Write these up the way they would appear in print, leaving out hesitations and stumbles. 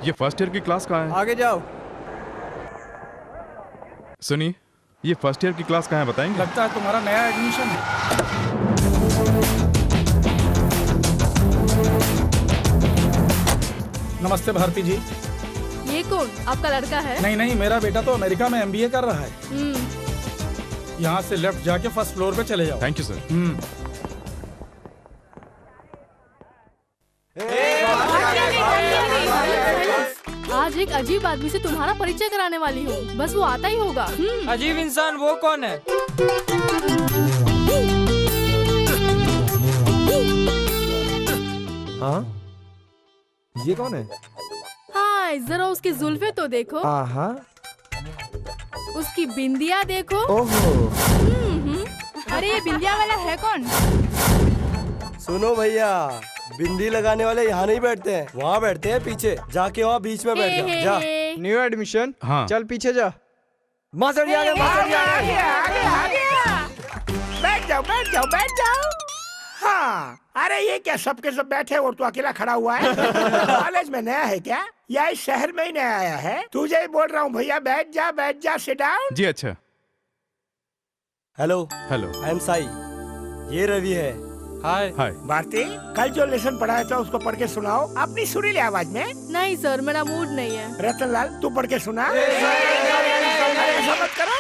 ये first year की class कहाँ है? आगे जाओ। सुनिए, ये फर्स्ट ईयर की क्लास कहाँ है बताएंगे? लगता है तुम्हारा नया एडमिशन है। नमस्ते भारती जी। ये कौन? आपका लड़का है? नहीं नहीं, मेरा बेटा तो अमेरिका में MBA कर रहा है। यहाँ से लेफ्ट जाके फर्स्ट फ्लोर पे चले जाओ। Thank you sir. आज एक अजीब आदमी से तुम्हारा परिचय कराने वाली हूँ, बस वो आता ही होगा। अजीब इंसान वो कौन है? हाँ, ये कौन है? हाँ, जरा उसकी जुल्फे तो देखो, आहा, उसकी बिंदिया देखो। ओहो। अरे ये बिंदिया वाला है कौन? सुनो भैया, बिंदी लगाने वाले यहाँ नहीं बैठते हैं, वहाँ बैठते हैं पीछे। जाके वहाँ बीच में बैठ जाओ। जा। New admission. हाँ। चल पीछे जा। मास्टर जी आ गए, मास्टर जी आ गए। बैठ जाओ, बैठ जाओ, बैठ जाओ। हाँ, अरे ये क्या सबके सब बैठे और तू अकेला खड़ा हुआ है? कॉलेज में नया है क्या, या इस शहर में ही नया आया है? तुझे ही बोल रहा हूँ भैया, बैठ जा, बैठ जा, सिट डाउन। जी अच्छा। Hello hello. I am Sai, ये रवि है। हाय। हाय। भारती, कल जो लेसन पढ़ाया था उसको पढ़ के सुनाओ अपनी सुरीली आवाज में। नहीं सर, मेरा मूड नहीं है। रतनलाल, तू पढ़ के सुना। ऐसा मत करो।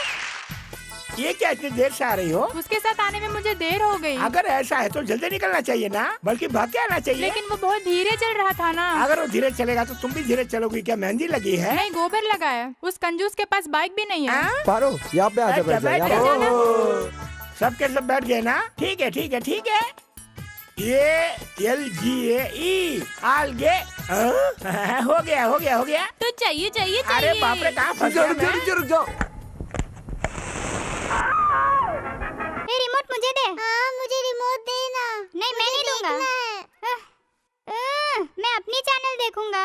ये क्या इतनी देर से आ रही हो? उसके साथ आने में मुझे देर हो गई। अगर ऐसा है तो जल्दी निकलना चाहिए ना, बल्कि भाग के आना चाहिए। लेकिन वो बहुत धीरे चल रहा था ना। अगर वो धीरे चलेगा तो तुम भी धीरे चलोगी। क्या मेहंदी लगी है? नहीं, गोबर लगा है। उस कंजूस के पास बाइक भी नहीं है। पारो, यहाँ पे आजा, बैठ जा, यहाँ पे। सबके सब बैठ गए ना? ठीक है, ठीक है, ठीक है। ये LGAE आलगे हो गया, हो गया, हो गया। तो चाहिए, चाहिए, चाहिए। अरे बाप रे, कहाँ फंस गया मैं? रुक जाओ। रिमोट मुझे दे। हाँ, मुझे रिमोट देना। नहीं, मैं नहीं दूंगा। मैं अपनी चैनल देखूंगा।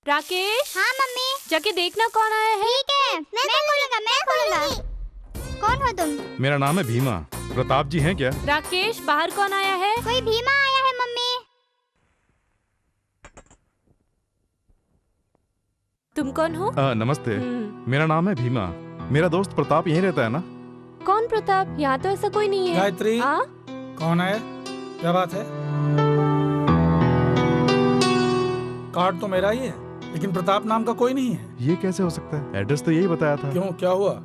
राकेश। हाँ मम्मी। जाके देखना कौन आया है। ठीक है, मैं खोलूंगा, मैं खोलूंगा। कौन हो तुम? मेरा नाम है भीमा। प्रताप जी हैं क्या? राकेश, बाहर कौन आया है? कोई भीमा आया है मम्मी। तुम कौन हो? नमस्ते, मेरा नाम है भीमा। मेरा दोस्त प्रताप यहीं रहता है ना? कौन प्रताप? यहाँ तो ऐसा कोई नहीं है। गायत्री, कौन है? क्या बात है? कार्ड तो मेरा ही है, लेकिन प्रताप नाम का कोई नहीं है। ये कैसे हो सकता है? एड्रेस तो यही बताया था। क्यों, क्या हुआ?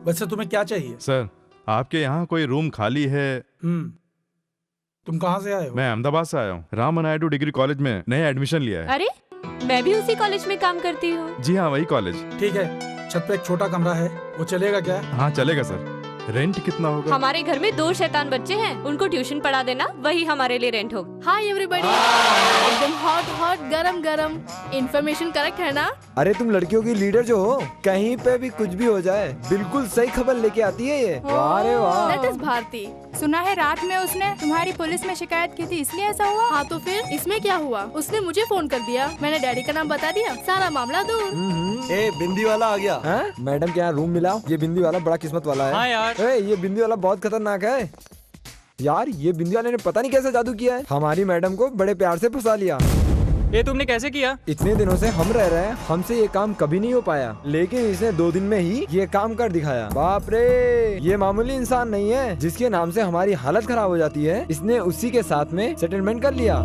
वैसे तुम्हें क्या चाहिए? सर, आपके यहाँ कोई रूम खाली है? तुम कहाँ से आए हो? मैं अहमदाबाद से आया हूँ। राम नायडू डिग्री कॉलेज में नया एडमिशन लिया है। अरे, मैं भी उसी कॉलेज में काम करती हूँ। जी हाँ, वही कॉलेज। ठीक है, छत पे एक छोटा कमरा है, वो चलेगा क्या? हाँ चलेगा सर। रेंट कितना होगा? हमारे घर में 2 शैतान बच्चे हैं, उनको ट्यूशन पढ़ा देना, वही हमारे लिए रेंट होगा। Hi everybody. एकदम हॉट हॉट, गरम गरम। इन्फॉर्मेशन करेक्ट है ना? अरे तुम लड़कियों की लीडर जो हो, कहीं पे भी कुछ भी हो जाए बिल्कुल सही खबर लेके आती है ये। वाह रे वाह। That is Bharti. सुना है रात में उसने तुम्हारी पुलिस में शिकायत की थी, इसलिए ऐसा हुआ। हाँ तो फिर इसमें क्या हुआ? उसने मुझे फोन कर दिया, मैंने डैडी का नाम बता दिया, सारा मामला दूर। ए, बिंदी वाला आ गया। हाँ? मैडम के यहाँ रूम मिला? ये बिंदी वाला बड़ा किस्मत वाला है। हाँ यार। ये बिंदी वाला बहुत खतरनाक है यार। ये बिंदी वाले ने पता नहीं कैसे जादू किया है, हमारी मैडम को बड़े प्यार से फंसा लिया। ये तुमने कैसे किया? इतने दिनों से हम रह रहे हैं, हमसे ये काम कभी नहीं हो पाया, लेकिन इसने 2 दिन में ही ये काम कर दिखाया। बाप रे, ये मामूली इंसान नहीं है जिसके नाम से हमारी हालत खराब हो जाती है। इसने उसी के साथ में सेटलमेंट कर लिया।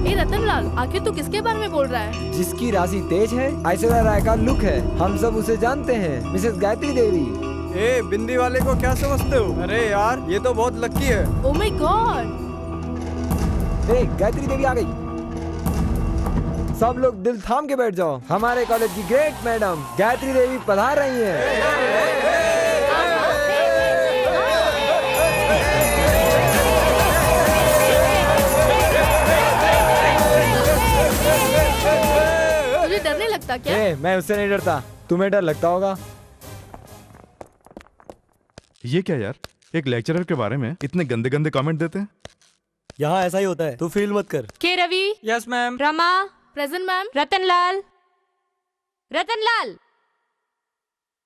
ए रतनलाल, आखिर तू किसके बारे में बोल रहा है? जिसकी राशि तेज है, ऐश्वर्या राय का लुक है, हम सब उसे जानते हैं, मिसेस गायत्री देवी। ए, बिंदी वाले को क्या समझते हो? अरे यार, ये तो बहुत लकी है। Oh my god. Gayatri Devi आ गई। सब लोग दिल थाम के बैठ जाओ, हमारे कॉलेज की ग्रेट मैडम गायत्री देवी पधार रही हैं। तुझे डर नहीं लगता क्या? मैं उससे नहीं डरता, तुम्हें डर लगता होगा। ये क्या यार, एक लेक्चरर के बारे में इतने गंदे गंदे कमेंट देते हैं। यहाँ ऐसा ही होता है, तू फील मत कर। K Ravi. Yes ma'am. Rama. Present ma'am. Ratanlal. Ratanlal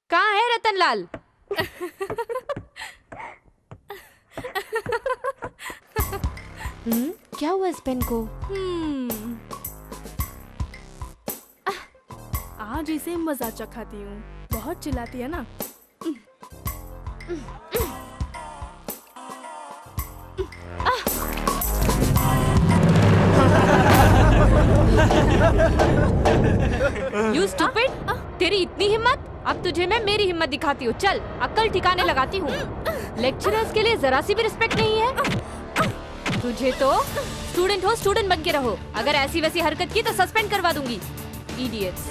कहाँ है? रतनलाल। क्या हुआ इस पेन को? आज इसे मजा चखाती हूँ। बहुत चिल्लाती है ना। You stupid! तेरी इतनी हिम्मत? अब तुझे मैं मेरी हिम्मत दिखाती हूँ। चल, अक्ल ठिकाने लगाती हूँ। लेक्चरर्स के लिए जरा सी भी रिस्पेक्ट नहीं है। तुझे तो स्टूडेंट हो, स्टूडेंट बन के रहो। अगर ऐसी वैसी हरकत की तो सस्पेंड करवा दूंगी। इडियट्स।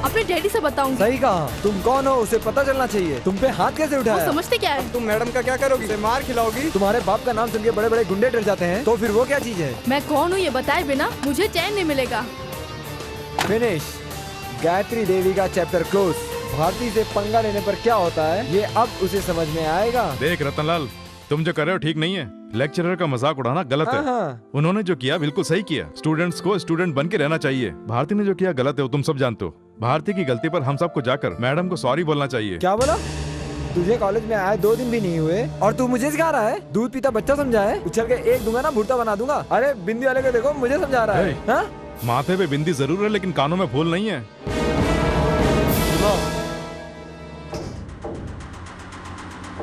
अपने डैडी से बताऊंगी। सही कहा। तुम कौन हो उसे पता चलना चाहिए। तुम पे हाथ कैसे उठाया? वो समझते क्या है? तुम मैडम का क्या करोगी? उसे मार खिलाओगी? तुम्हारे बाप का नाम सुन के बड़े बड़े गुंडे डर जाते हैं, तो फिर वो क्या चीज है? मैं कौन हूँ ये बताए बिना मुझे चैन नहीं मिलेगा। फिनिश। गायत्री देवी का चैप्टर क्लोज। भारती से पंगा लेने पर क्या होता है ये अब उसे समझ में आएगा। देख रतनलाल, तुम जो कर रहे हो ठीक नहीं है। लेक्चरर का मजाक उड़ाना गलत है। उन्होंने जो किया बिल्कुल सही किया। स्टूडेंट्स को स्टूडेंट बन के रहना चाहिए। भारती ने जो किया गलत है, वो तुम सब जानते हो। भारती की गलती पर हम सबको जाकर मैडम को सॉरी बोलना चाहिए। क्या बोला? तुझे कॉलेज में आए 2 दिन भी नहीं हुए और तू मुझे सिखा रहा है? दूध पीता बच्चा समझा है? उछल के एक दूंगा ना भुट्टा बना दूंगा। अरे बिंदी वाले को देखो, मुझे समझा रहा है। हाँ? माथे पे बिंदी जरूर है लेकिन कानों में फूल नहीं है।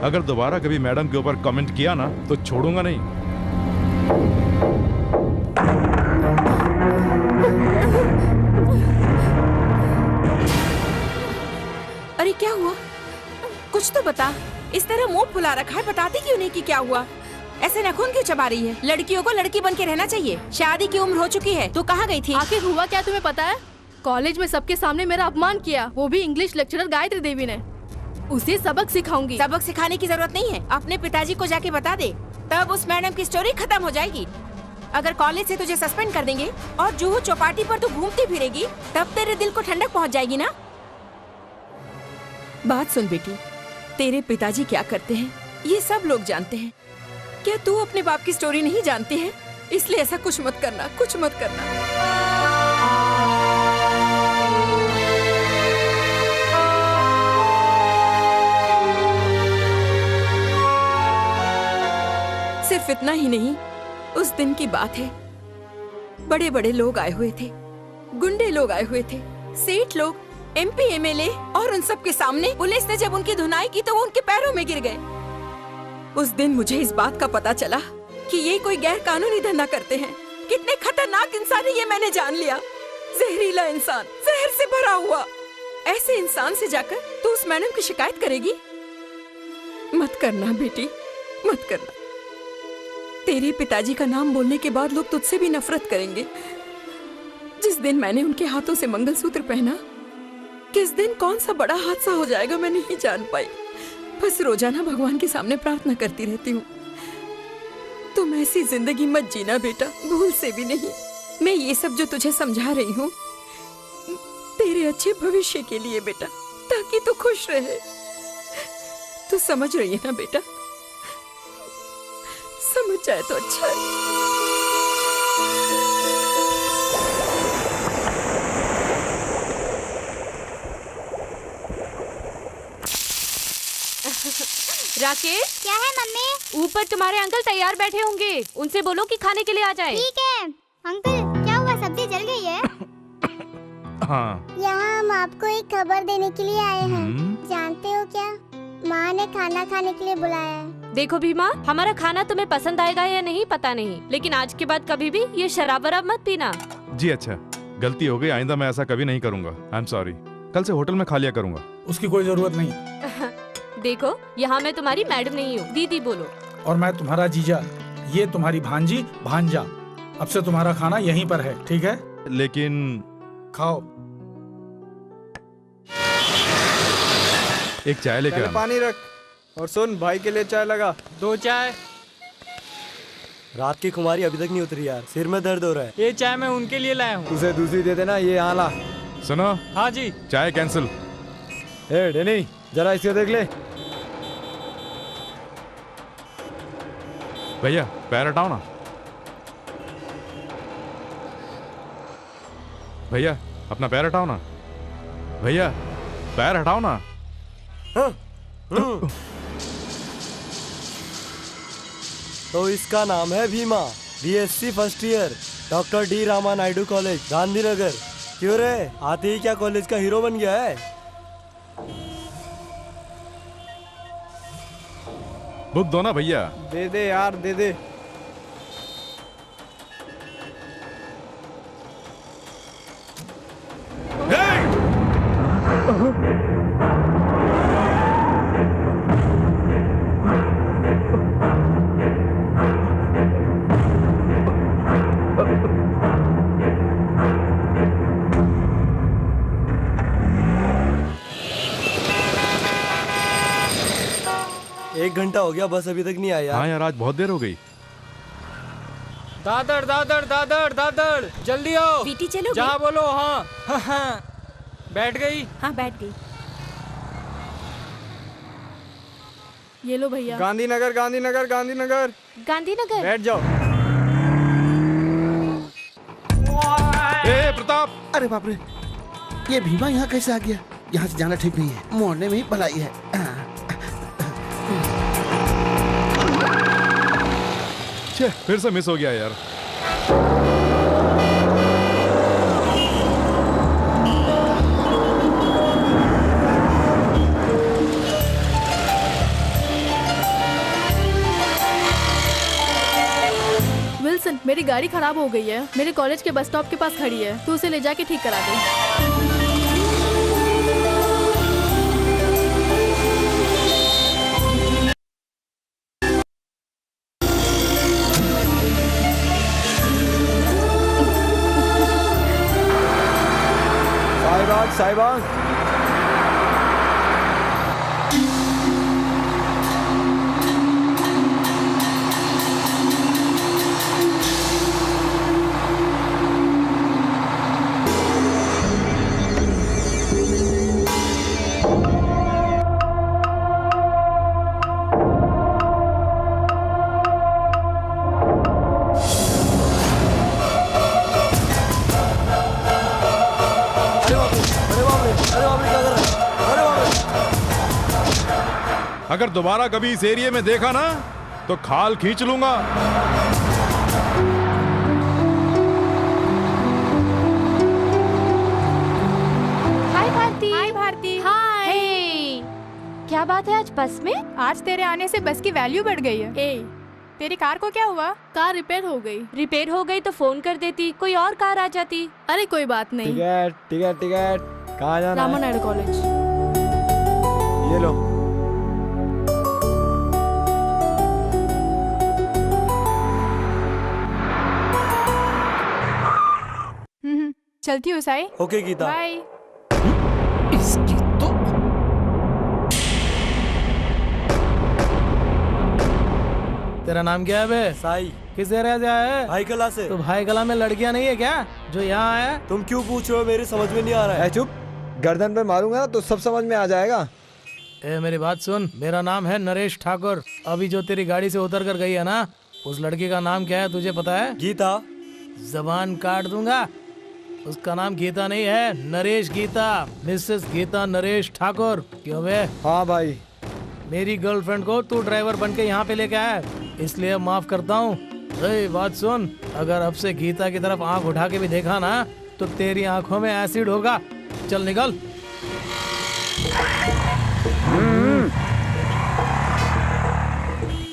अगर दोबारा कभी मैडम के ऊपर कमेंट किया ना तो छोड़ूंगा नहीं। अरे क्या हुआ? कुछ तो बता। इस तरह मुंह फुला रखा है, बताती क्यों नहीं कि क्या हुआ? ऐसे नखून क्यों चबा रही है? लड़कियों को लड़की बन के रहना चाहिए। शादी की उम्र हो चुकी है। तू कहाँ गई थी? आखिर हुआ क्या तुम्हें पता है? कॉलेज में सबके सामने मेरा अपमान किया, वो भी इंग्लिश लेक्चरर गायत्री देवी ने। उसे सबक सिखाऊंगी। सबक सिखाने की जरूरत नहीं है। अपने पिताजी को जाके बता दे, तब उस मैडम की स्टोरी खत्म हो जाएगी। अगर कॉलेज से तुझे सस्पेंड कर देंगे और जूहू चौपाटी पर तू घूमती फिरेगी, तब तेरे दिल को ठंडक पहुंच जाएगी ना। बात सुन बेटी, तेरे पिताजी क्या करते हैं ये सब लोग जानते हैं। क्या तू अपने बाप की स्टोरी नहीं जानती है? इसलिए ऐसा कुछ मत करना, कुछ मत करना। सिर्फ इतना ही नहीं, उस दिन की बात है। बड़े बड़े लोग आए हुए थे, गुंडे लोग आए हुए थे, सेठ लोग, MP MLA, और उन सब के सामने पुलिस ने जब उनकी धुनाई की तो वो उनके पैरों में गिर गए। उस दिन मुझे इस बात का पता चला कि ये कोई गैर कानूनी धंधा करते हैं। कितने खतरनाक इंसान है ये मैंने जान लिया। जहरीला इंसान, जहर से भरा हुआ। ऐसे इंसान से जाकर तू उस मैडम की शिकायत करेगी? मत करना बेटी, मत करना। तेरे पिताजी का नाम बोलने के बाद लोग तुझसे भी नफरत करेंगे। जिस दिन मैंने उनके हाथों से मंगलसूत्र पहना, किस दिन कौन सा बड़ा हादसा हो जाएगा मैं नहीं जान पाई। बस रोजाना भगवान के सामने प्रार्थना करती रहती हूँ, तुम ऐसी जिंदगी मत जीना बेटा, भूल से भी नहीं। मैं ये सब जो तुझे समझा रही हूँ तेरे अच्छे भविष्य के लिए बेटा, ताकि तू खुश रहे। तू समझ रही है ना बेटा? समझ जाए तो अच्छा है। राकेश, क्या है मम्मी? ऊपर तुम्हारे अंकल तैयार बैठे होंगे, उनसे बोलो कि खाने के लिए आ जाए। ठीक है। अंकल क्या हुआ, सब्जी जल गई है? हाँ। यहाँ हम आपको एक खबर देने के लिए आए हैं। जानते हो क्या, माँ ने खाना खाने के लिए बुलाया है। देखो भीमा, हमारा खाना तुम्हें पसंद आएगा या नहीं पता नहीं, लेकिन आज के बाद कभी भी ये शराब वराब मत पीना। जी अच्छा, गलती हो गई, आइंदा मैं ऐसा कभी नहीं करूँगा। I am sorry. कल से होटल में खा लिया करूँगा। उसकी कोई जरूरत नहीं। देखो, यहाँ मैं तुम्हारी मैडम नहीं हूँ, दीदी बोलो। और मैं तुम्हारा जीजा, ये तुम्हारी भांजी भांजा। अब से तुम्हारा खाना यहीं पर है, ठीक है? लेकिन खाओ। एक चाय लेके आना। पानी रख और सुन, भाई के लिए चाय लगा। 2 चाय। रात की खुमारी अभी तक नहीं उतरी यार, सिर में दर्द हो रहा है। ये चाय मैं उनके लिए लाया हूँ। उसे दूसरी दे देना, ये यहाँ ला। सुनो। हाँ जी। चाय कैंसिल। ए डेनी, जरा इसे देख ले। भैया पैर हटाओ ना। भैया अपना पैर हटाओ ना। भैया पैर हटाओ ना। तो इसका नाम है Bhima, BSc first year, doctor D Rama Naidu college, Gandhinagar. क्यों रे, आते ही क्या कॉलेज का हीरो बन गया है? बुक दो ना भैया। दे दे यार, दे दे। एक घंटा हो गया, बस अभी तक नहीं आया। हाँ यार, आज बहुत देर हो गई। दादर दादर दादर दादर, जल्दी आओ। पीटी चलो। जहाँ बोलो हाँ। हाँ। बैठ गई? हाँ बैठ गई। ये लो भैया। गांधीनगर गांधीनगर गांधीनगर। गांधीनगर। बैठ जाओ। ए प्रताप! अरे बाप रे, ये भीमा यहाँ कैसे आ गया? यहाँ से जाना ठीक नहीं है, मोड़ने में ही भलाई है। छे, फिर से मिस हो गया यार। विल्सन, मेरी गाड़ी खराब हो गई है, मेरे कॉलेज के बस स्टॉप के पास खड़ी है, तू उसे ले जाके ठीक करा दे। साहिबान। अगर दोबारा कभी इस एरिया में देखा ना तो खाल खींच लूंगा। हाय भारती। हाय भारती। हाय। क्या बात है आज बस में? आज तेरे आने से बस की वैल्यू बढ़ गई है। तेरी कार को क्या हुआ? कार रिपेयर हो गई। रिपेयर हो गई तो फोन कर देती, कोई और कार आ जाती। अरे कोई बात नहीं। Ticket ticket ticket. कहाँ जाना? रामा नायडू कॉलेज। ये लो। चलती हूँ साई। ओके गीता। बाय। इसकी तो तेरा नाम क्या है बे? साई। किस एरिया से आया है? भाई कला से। तो भाई कला में लड़कियां नहीं है क्या जो यहाँ आया? तुम क्यों पूछ रहे हो, मेरी समझ में नहीं आ रहा है। चुप, गर्दन पे मारूंगा ना तो सब समझ में आ जाएगा। ए मेरी बात सुन, मेरा नाम है नरेश ठाकुर। अभी जो तेरी गाड़ी से उतर कर गई है ना, उस लड़की का नाम क्या है तुझे पता है? गीता। जबान काट दूंगा। उसका नाम गीता नहीं है, नरेश गीता, मिसेस गीता नरेश ठाकुर। क्यों बे? हाँ भाई। मेरी गर्लफ्रेंड को तू ड्राइवर बन के यहाँ पे लेके आया, इसलिए माफ करता हूँ। बात सुन, अगर अब से गीता की तरफ आंख उठा के भी देखा ना तो तेरी आंखों में एसिड होगा। चल निकल।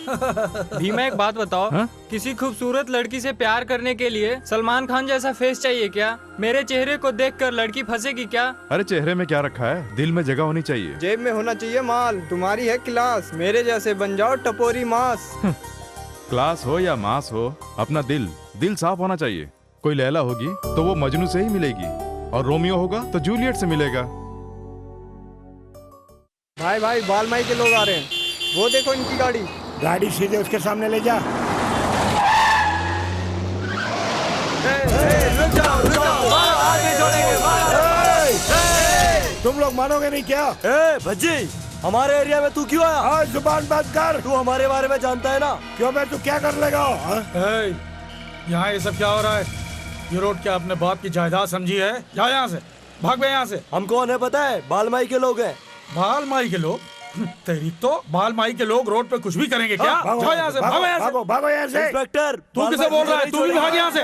भीमा एक बात बताओ, किसी खूबसूरत लड़की से प्यार करने के लिए सलमान खान जैसा फेस चाहिए क्या? मेरे चेहरे को देखकर लड़की फंसेगी क्या? अरे चेहरे में क्या रखा है, दिल में जगह होनी चाहिए। जेब में होना चाहिए माल। तुम्हारी है क्लास, मेरे जैसे बन जाओ टपोरी मास। क्लास हो या मास हो, अपना दिल साफ होना चाहिए। कोई लैला होगी तो वो मजनू से ही मिलेगी, और रोमियो होगा तो जूलियट से मिलेगा। भाई भाई, बालमाई के लोग आ रहे हैं, वो देखो इनकी गाड़ी। गाड़ी सीधे उसके सामने ले जा। तुम लोग मानोगे नहीं क्या? भज्जी, हमारे एरिया में तू क्यों आया? हाँ, जुबान बंद कर। तू हमारे बारे में जानता है ना? क्यों मैं तू क्या कर लेगा? यहाँ ये सब क्या हो रहा है? ये रोड क्या अपने बाप की जायदाद समझी है? जा यहाँ से, भाग गए यहाँ से। हम कौन है पता है? बालमाई के लोग हैं। बालमाई के लोग? तेरी तो बाल माई के लोग रोड पे कुछ भी करेंगे क्या? जाओ यहाँ से, भागो यहाँ से, भागो यहाँ से। इंस्पेक्टर, तू किसे बोल रहा है? तू भी भाग यहाँ से।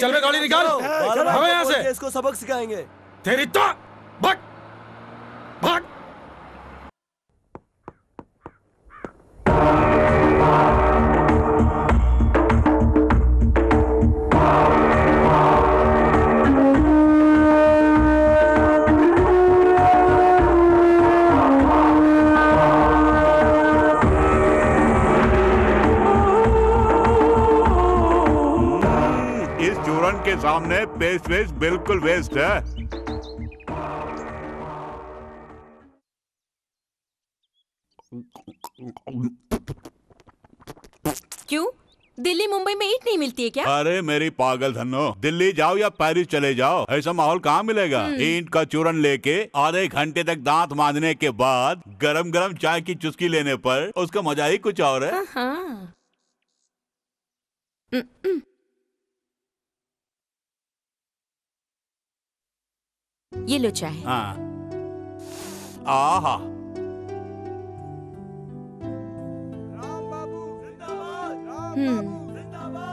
चल बे गाड़ी निकाल, भागो यहाँ से। इसको सबक सिखाएंगे। तेरी तो भाग भाग। के सामने पेस्ट वेस्ट बिल्कुल वेस्ट है। क्यों? दिल्ली मुंबई में ईंट नहीं मिलती है क्या? अरे मेरी पागल धन्नो, दिल्ली जाओ या पेरिस चले जाओ, ऐसा माहौल कहाँ मिलेगा? ईंट का चूरन लेके आधे घंटे तक दांत मांजने के बाद गरम गरम चाय की चुस्की लेने पर उसका मजा ही कुछ और है। हाँ। ये लो चाय। हाँ। आहा।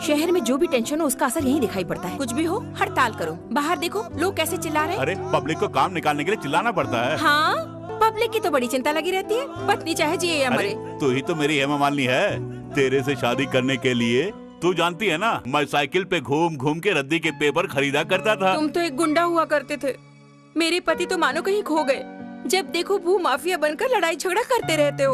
शहर में जो भी टेंशन हो उसका असर यहीं दिखाई पड़ता है। कुछ भी हो हड़ताल करो, बाहर देखो लोग कैसे चिल्ला रहे हैं। अरे पब्लिक को काम निकालने के लिए चिल्लाना पड़ता है। हाँ, पब्लिक की तो बड़ी चिंता लगी रहती है, पत्नी चाहे जिए या मरे। तू ही तो मेरी हेमा मालिनी है। तेरे से शादी करने के लिए तू जानती है ना, मैं साइकिल पे घूम घूम के रद्दी के पेपर खरीदा करता था। तुम तो एक गुंडा हुआ करते थे। मेरे पति तो मानो कहीं खो गए। जब देखो भू माफिया बनकर लड़ाई झगड़ा करते रहते हो।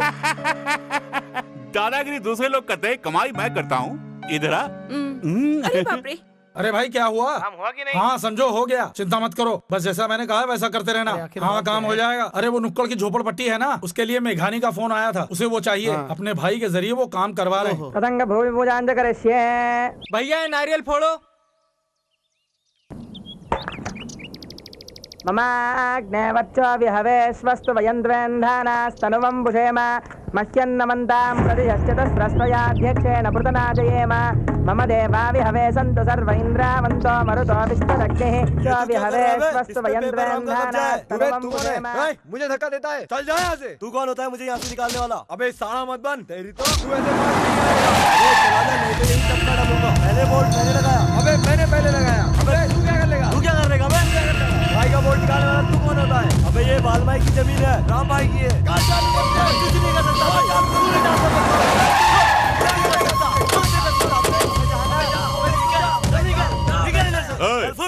दादागिरी दूसरे लोग करते, कमाई मैं करता हूँ। इधर आ। अरे बाप रे। अरे भाई क्या हुआ? काम हुआ कि नहीं? हाँ समझो हो गया, चिंता मत करो, बस जैसा मैंने कहा वैसा करते रहना। हाँ काम हो जाएगा। अरे वो नुक्कड़ की झोपड़पट्टी है ना, उसके लिए मेघानी का फोन आया था, उसे वो चाहिए। अपने भाई के जरिए वो काम करवा रहे हैं। पतंग भूमि पूजांत करिष्ये। भैया नारियल फोड़ो। ममाग्ने वच्चो विहवे स्वस्तु वयन्द्वेन्धानास्तनुवं बुषेम मह्यन्नमन्तां प्रतिहस्यतस्रस्वयाध्यक्षेण पृतनाजयेम मम देवा विहवे सन्तु सर्व इन्द्रावन्तो मरुतो विश्वदग्निः चो विहवे स्वस्तु वयन्द्वेन्धानास्तनुवं बुषेम। मुझे धक्का देता है, चल जा यहाँ से। तू कौन होता है मुझे यहाँ से निकालने वाला? अबे साला मत बन, तेरी तो तू ऐसे पहले बोल्ट मैंने लगाया। अबे मैंने पहले लगाया। अबे तू क्या कर लेगा? तू क्या कर लेगा? भाई का बोल्ट निकालने वाला तू कौन होता है? अबे ये बाल भाई की जमीन है, राम भाई की है। कुछ नहीं कर सकता भाई, तू नहीं जा सकता।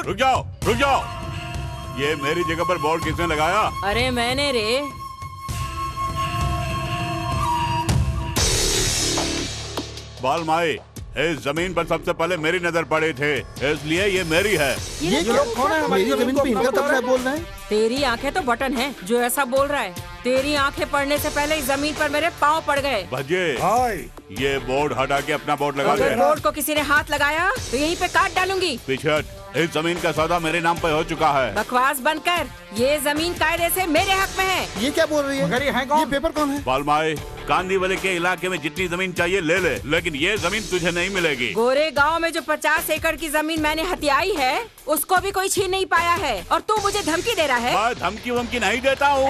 रुक जाओ, रुक जाओ। ये मेरी जगह पर बोर्ड किसने लगाया? अरे मैंने रे। बाल माई, इस जमीन पर सबसे पहले मेरी नजर पड़ी थी, इसलिए ये मेरी है। ये लोग कौन है? मेरी जमीन पे इनका कब्जा बोल रहे हैं। तेरी आंखें तो बटन है जो ऐसा बोल रहा है। तेरी आंखें पड़ने से पहले इस जमीन पर मेरे पाँव पड़ गए। भज्जे, ये बोर्ड हटा के अपना बोर्ड लगा दे। अगर बोर्ड को किसी ने हाथ लगाया तो यहीं पे काट डालूंगी। पीछे हट, इस जमीन का सौदा मेरे नाम पे हो चुका है। बकवास बंद कर, ये जमीन कायदे से मेरे हक में है। ये क्या बोल रही है? ये पेपर कौन है? बालमाई, कांदीवली के इलाके में जितनी जमीन चाहिए ले ले, लेकिन ये जमीन तुझे नहीं मिलेगी। गोरे गांव में जो 50 एकड़ की जमीन मैंने हथियाई है उसको भी कोई छीन नहीं पाया है, और तू मुझे धमकी दे रहा है। मैं धमकी वमकी नहीं देता हूँ।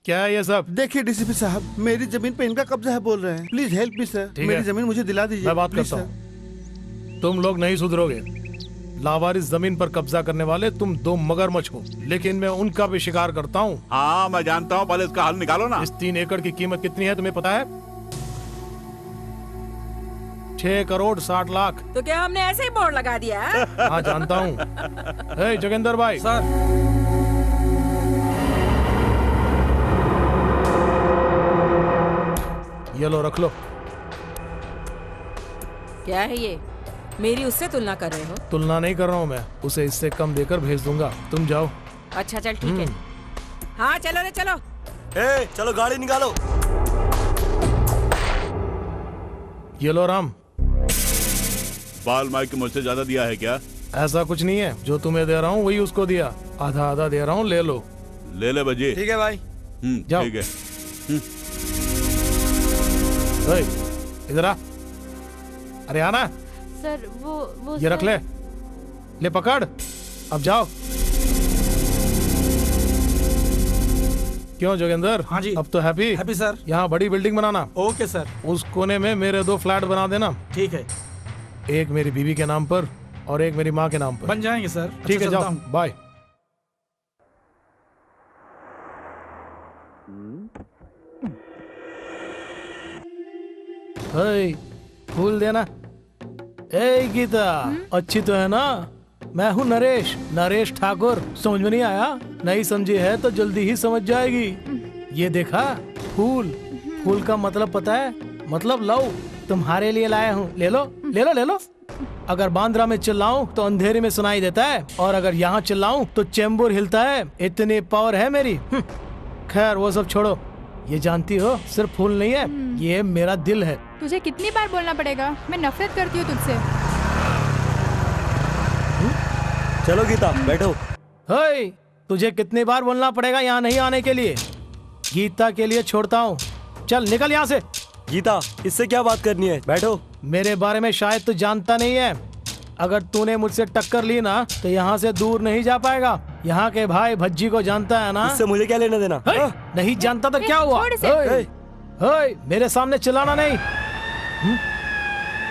क्या है ये सब? देखिए डीसीपी साहब, मेरी जमीन पे इनका कब्जा है बोल रहे हैं। प्लीज हेल्प मी सर, मेरी जमीन मुझे दिला दीजिए। मैं बात करता हूँ। तुम लोग नहीं सुधरोगे। लावारिस जमीन पर कब्जा करने वाले तुम दो मगरमच्छ हो, लेकिन मैं उनका भी शिकार करता हूँ। हाँ मैं जानता हूँ, पहले इसका हल निकालो ना। इस 3 एकड़ की कीमत कितनी है तुम्हें पता है? 6 करोड़ 60 लाख। तो क्या हमने ऐसे ही बोर्ड लगा दिया? हाँ जानता हूँ। जोगेंद्र भाई सर, ये लो रख लो। क्या है ये? मेरी उससे तुलना कर रहे हो? तुलना नहीं कर रहा हूँ मैं, उसे इससे कम देकर भेज दूंगा। तुम जाओ। अच्छा चल ठीक है। हाँ चलो रे चलो। चलो गाड़ी निकालो। ये लो राम। बाल माई की मुझसे ज्यादा दिया है क्या? ऐसा कुछ नहीं है, जो तुम्हें दे रहा हूँ वही उसको दिया। आधा आधा दे रहा हूँ, ले लो। ले ले बजी। ठीक है भाई। जाओ। ठीक है। इधर आ। अरे आना। सर वो ये रख ले पकड़। अब जाओ। क्यों जोगेंद्र? हाँ जी। अब तो हैप्पी? Happy sir. यहाँ बड़ी बिल्डिंग बनाना। Okay sir. उस कोने में मेरे 2 फ्लैट बना देना। ठीक है। एक मेरी बीवी के नाम पर और एक मेरी माँ के नाम पर। बन जाएंगे सर। ठीक है, जाओ, बाय। फूल देना। ए गीता, अच्छी तो है ना? मैं हूँ नरेश ठाकुर। समझ में नहीं आया? नहीं समझी है तो जल्दी ही समझ जाएगी। ये देखा, फूल का मतलब पता है? मतलब लव। तुम्हारे लिए लाया हूँ, ले लो ले लो ले लो। अगर बांद्रा में चिल्लाऊं तो अंधेरे में सुनाई देता है, और अगर यहाँ चिल्लाऊं तो चेंबूर हिलता है। इतनी पावर है मेरी। खैर वो सब छोड़ो। ये जानती हो, सिर्फ फूल नहीं है, ये मेरा दिल है। तुझे कितनी बार बोलना पड़ेगा? मैं नफरत करती हूँ तुझसे। चलो गीता, बैठो। हे, तुझे कितनी बार बोलना पड़ेगा यहाँ नहीं आने के लिए? गीता के लिए छोड़ता हूँ। चल निकल यहाँ से। गीता, इससे क्या बात करनी है? बैठो। मेरे बारे में शायद तू जानता नहीं है। अगर तूने मुझसे टक्कर ली ना तो यहाँ से दूर नहीं जा पाएगा। यहाँ के भाई भज्जी को जानता है ना? इससे मुझे क्या लेना देना? नहीं जानता तो क्या हुआ? मेरे सामने चिल्लाना नहीं।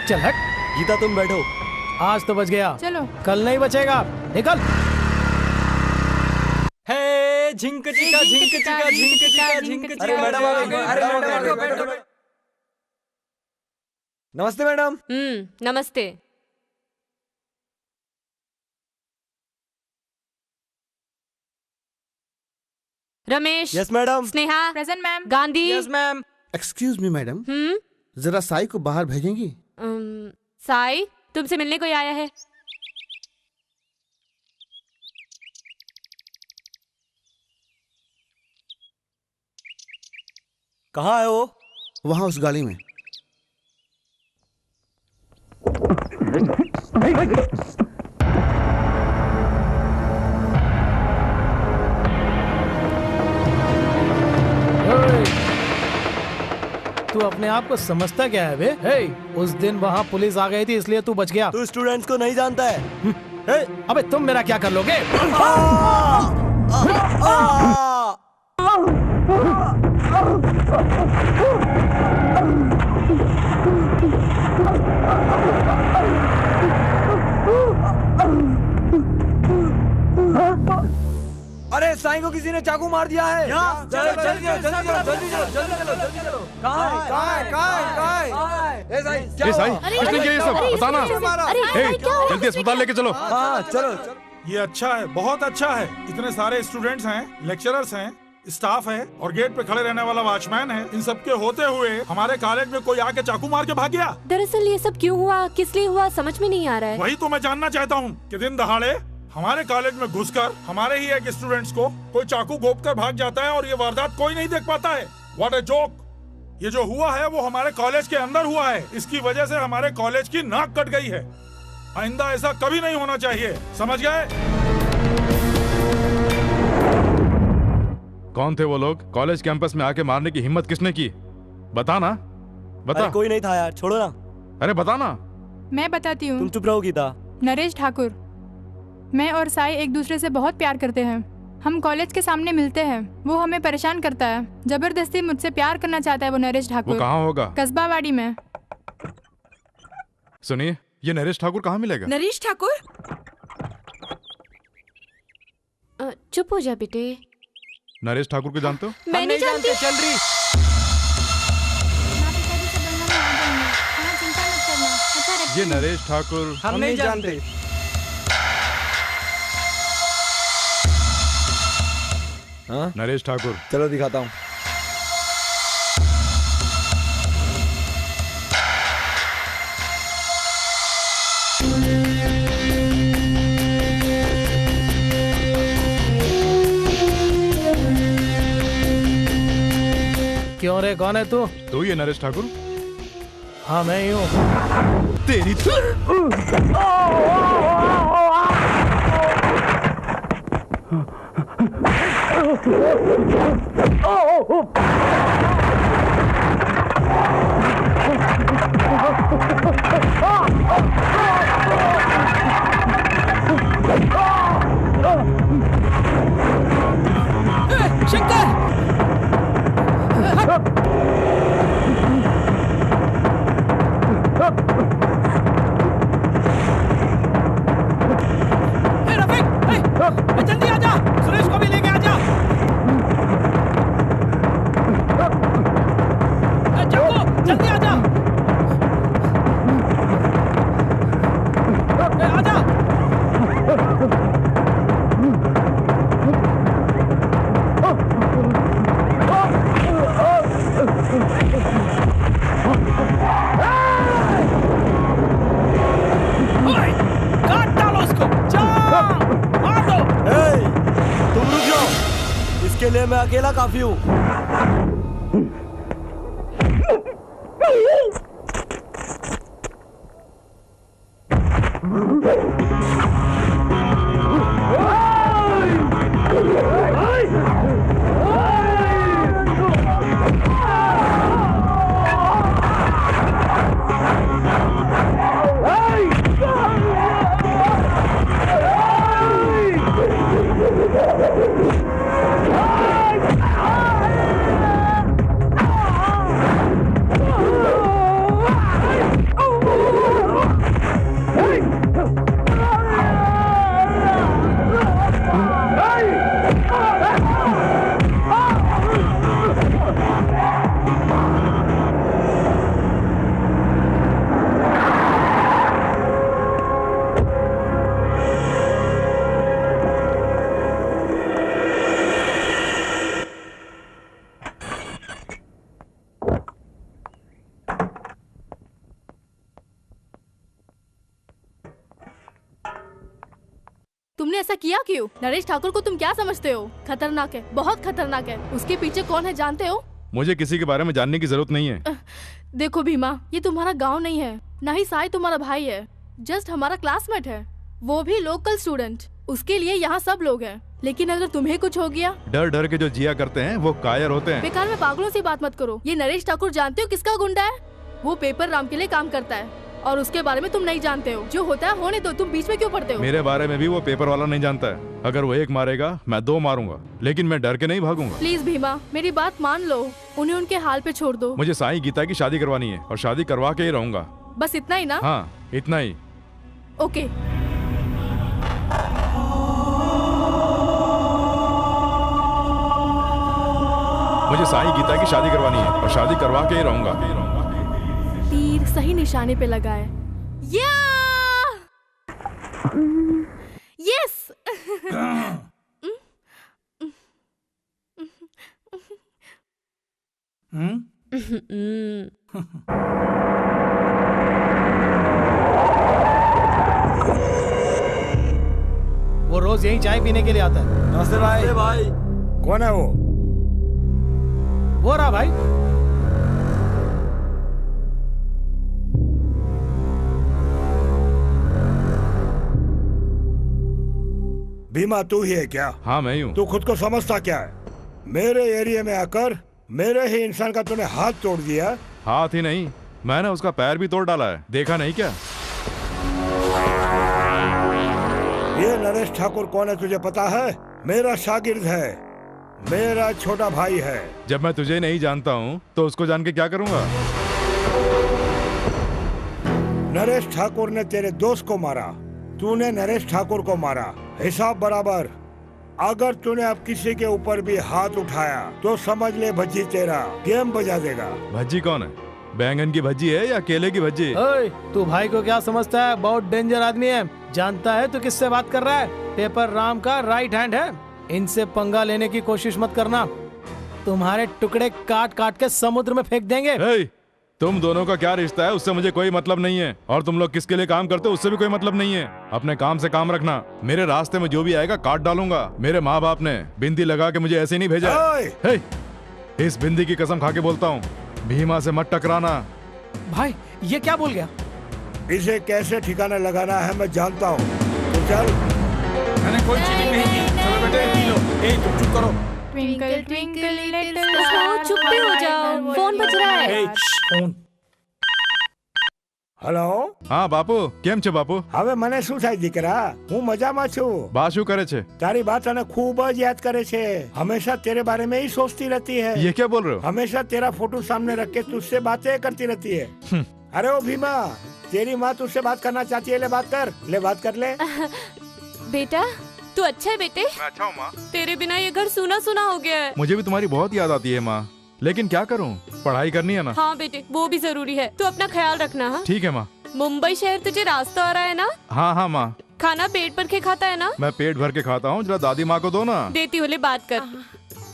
चल हट। गीता तुम बैठो। आज तो बच गया, चलो। कल नहीं बचेगा। निकल। हे झिंक चिका झिंक चिका झिंक चिका झिंक चिका। नमस्ते मैडम। नमस्ते। Ramesh. Yes madam. Sneha. Present ma'am. Gandhi. Yes ma'am. Excuse me madam, जरा साई को बाहर भेजेंगी? साई तुमसे मिलने कोई आया है? कहाँ है वो? वहाँ उस गाड़ी में। तू अपने आप को समझता क्या है बे? हे, उस दिन वहाँ पुलिस आ गई थी इसलिए तू बच गया। तू स्टूडेंट्स को नहीं जानता है। अबे तुम मेरा क्या कर लोगे? अरे साईं को किसी ने चाकू मार दिया है। चलो ये साई, किसने किया ये सब? बताना। जल्दी अस्पताल लेके चलो। हाँ चलो। ये अच्छा है, बहुत अच्छा है। इतने सारे स्टूडेंट्स हैं, लेक्चरर्स हैं, स्टाफ है और गेट पे खड़े रहने वाला वॉचमैन है। इन सब के होते हुए हमारे कॉलेज में कोई आके चाकू मार के भाग गया। दरअसल ये सब क्यों हुआ, किस लिए हुआ, समझ में नहीं आ रहा है। वही तो मैं जानना चाहता हूँ कि दिन दहाड़े हमारे कॉलेज में घुसकर हमारे ही एक स्टूडेंट्स को कोई चाकू घोंप कर भाग जाता है और ये वारदात कोई नहीं देख पाता है। What a joke. ये जो हुआ है वो हमारे कॉलेज के अंदर हुआ है। इसकी वजह से हमारे कॉलेज की नाक कट गई है। आइंदा ऐसा कभी नहीं होना चाहिए, समझ गए? कौन थे वो लोग? कॉलेज कैंपस में आके मारने की हिम्मत किसने की? बता ना, बता। अरे कोई नहीं था यार, छोड़ो ना। अरे बता ना। मैं बताती हूँ। तुम चुप रहो गीता। नरेश ठाकुर, मैं और साई एक दूसरे से बहुत प्यार करते हैं। हम कॉलेज के सामने मिलते हैं। वो हमें परेशान करता है, जबरदस्ती मुझसे प्यार करना चाहता है वो नरेश ठाकुर। वो कहाँ होगा? कस्बावाड़ी में। सुनिए, ये नरेश ठाकुर कहाँ मिलेगा? नरेश ठाकुर? चुप हो जा बेटे। नरेश ठाकुर को जानते हो? मैं नहीं जानती। चल रही। ये नरेश ठाकुर हम नहीं जानते। हाँ? नरेश ठाकुर। चलो दिखाता हूँ। क्यों रे, कौन है तू? तू ही है नरेश ठाकुर? हाँ मैं ही हूँ। तेरी शंकर! मैं अकेला काफी हूँ। तुमने ऐसा किया क्यों? नरेश ठाकुर को तुम क्या समझते हो? खतरनाक है, बहुत खतरनाक है। उसके पीछे कौन है जानते हो? मुझे किसी के बारे में जानने की जरूरत नहीं है। देखो भीमा, ये तुम्हारा गांव नहीं है, ना ही साई तुम्हारा भाई है, जस्ट हमारा क्लासमेट है, वो भी लोकल स्टूडेंट। उसके लिए यहाँ सब लोग हैं, लेकिन अगर तुम्हें कुछ हो गया, डर डर के जो जिया करते हैं वो कायर होते हैं। बेकार में पागलों से बात मत करो। ये नरेश ठाकुर जानते हो किसका गुंडा है? वो पेपर राम के लिए काम करता है और उसके बारे में तुम नहीं जानते हो। जो होता है होने दो, तुम बीच में क्यों पड़ते हो? मेरे बारे में भी वो पेपर वाला नहीं जानता है। अगर वो एक मारेगा मैं 2 मारूंगा, लेकिन मैं डर के नहीं भागूंगा। प्लीज भीमा, मेरी बात मान लो, उन्हें उनके हाल पे छोड़ दो। मुझे साईं गीता की शादी करवानी है और शादी करवा के ही रहूंगा। बस इतना ही ना? हाँ, इतना ही। ओके। मुझे साईं गीता की शादी करवानी है और शादी करवा के ही रहूंगा। तीर सही निशाने पे लगा है। यस। वो रोज यही चाय पीने के लिए आता है। नमस्ते भाई। भाई कौन है वो रहा भाई। भीमा तू ही है क्या? हाँ मैं ही हूँ। तू खुद को समझता क्या है? मेरे एरिया में आकर मेरे ही इंसान का तूने हाथ तोड़ दिया। हाथ ही नहीं, मैंने उसका पैर भी तोड़ डाला है, देखा नहीं क्या? ये नरेश ठाकुर कौन है तुझे पता है? मेरा शागिर्द है, मेरा छोटा भाई है। जब मैं तुझे नहीं जानता हूँ तो उसको जान के क्या करूँगा? नरेश ठाकुर ने तेरे दोस्त को मारा, तूने नरेश ठाकुर को मारा, हिसाब बराबर। अगर तूने अब किसी के ऊपर भी हाथ उठाया तो समझ ले भज्जी तेरा गेम बजा देगा। भज्जी कौन है? बैंगन की भज्जी है या केले की भज्जी? ओए, तू भाई को क्या समझता है? बहुत डेंजर आदमी है। जानता है तू किससे बात कर रहा है? पेपर राम का राइट हैंड है। इनसे पंगा लेने की कोशिश मत करना, तुम्हारे टुकड़े काट काट के समुद्र में फेंक देंगे। तुम दोनों का क्या रिश्ता है उससे मुझे कोई मतलब नहीं है, और तुम लोग किसके लिए काम करते हो उससे भी कोई मतलब नहीं है। अपने काम से काम रखना। मेरे रास्ते में जो भी आएगा काट डालूंगा। मेरे माँ बाप ने बिंदी लगा के मुझे ऐसे नहीं भेजा। इस बिंदी की कसम खा के बोलता हूँ, भीमा से मत टकराना। भाई ये क्या बोल गया? इसे कैसे ठिकाना लगाना है मैं जानता हूँ। तो चल। मैंने कोई चीटिंग नहीं की। चलो बेटे पी लो। तुम चुप करो। ट्विंकल ट्विंकल लिटिल स्टार, चुप भी हो जाओ, फोन बज रहा है। फोन। हेलो। हाँ बापू, केम छे बापू? હવે મને શું થાય દીકરા, હું મજામાં છું। બા શું કરે છે? તારી बात તને खूब જ याद करे छे, हमेशा तेरे बारे में ही सोचती रहती है। ये क्या बोल रहे हो? हमेशा तेरा फोटो सामने रख के तुझसे बातें करती रहती है। अरे ओ भीमा, तेरी माँ तुझसे बात करना चाहती है, ले बात कर, ले बात कर ले। बेटा तू अच्छा है बेटे? मैं अच्छा हूँ माँ। तेरे बिना ये घर सूना सूना हो गया है। मुझे भी तुम्हारी बहुत याद आती है माँ, लेकिन क्या करूँ, पढ़ाई करनी है ना। हाँ बेटे वो भी जरूरी है, तू अपना ख्याल रखना। हाँ ठीक है माँ। मुंबई शहर तुझे रास्ता आ रहा है ना? हाँ हाँ माँ। खाना पेट भर के खाता है ना? मैं पेट भर के खाता हूँ, जरा दादी माँ को दो ना। देती हो, ले बात कर।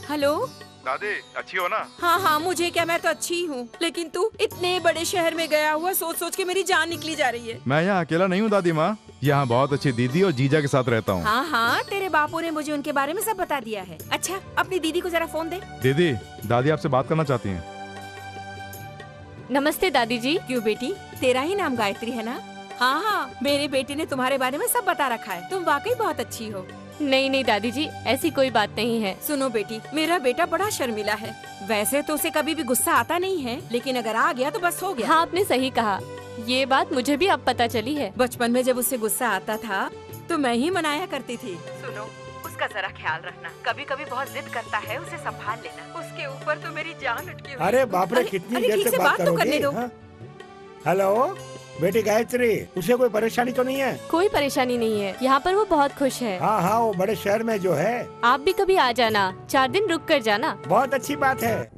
हेलो दादी अच्छी हो ना? हाँ हाँ, मुझे क्या, मैं तो अच्छी हूँ, लेकिन तू इतने बड़े शहर में गया हुआ, सोच सोच के मेरी जान निकली जा रही है। मैं यहाँ अकेला नहीं हूँ दादी माँ, यहाँ बहुत अच्छी दीदी और जीजा के साथ रहता हूँ। हाँ हाँ, तेरे बापू ने मुझे उनके बारे में सब बता दिया है। अच्छा, अपनी दीदी को जरा फोन दे। दीदी, दादी आपसे बात करना चाहती हैं। नमस्ते दादी जी। क्यों बेटी, तेरा ही नाम गायत्री है ना? हाँ हाँ, मेरी बेटी ने तुम्हारे बारे में सब बता रखा है, तुम वाकई बहुत अच्छी हो। नहीं नहीं दादी जी, ऐसी कोई बात नहीं है। सुनो बेटी, मेरा बेटा बड़ा शर्मिला है। वैसे तो उसे कभी भी गुस्सा आता नहीं है, लेकिन अगर आ गया तो बस हो गया। हाँ, आपने सही कहा, ये बात मुझे भी अब पता चली है। बचपन में जब उससे गुस्सा आता था तो मैं ही मनाया करती थी। सुनो, उसका जरा ख्याल रखना, कभी कभी बहुत जिद करता है, उसे संभाल लेना। उसके ऊपर तो मेरी जान अटकी हुई। अरे बाप रे, कितनी देर से बात तो करने करोगी? दो। हाँ? हेलो बेटी गायत्री, उसे कोई परेशानी तो नहीं है? कोई परेशानी नहीं है, यहाँ पर वो बहुत खुश है। हाँ हाँ, वो बड़े शहर में जो है। आप भी कभी आ जाना, 4 दिन रुक कर जाना। बहुत अच्छी बात है।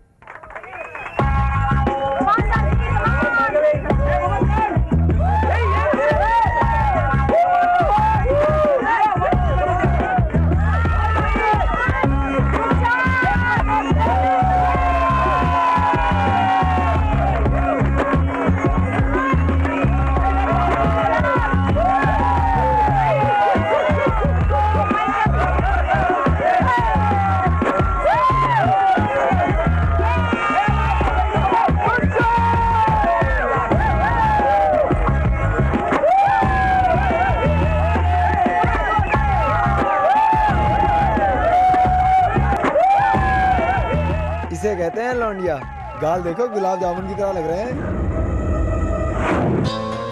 इसे कहते हैं लौंडिया। गाल देखो, गुलाब जामुन की तरह लग रहे हैं।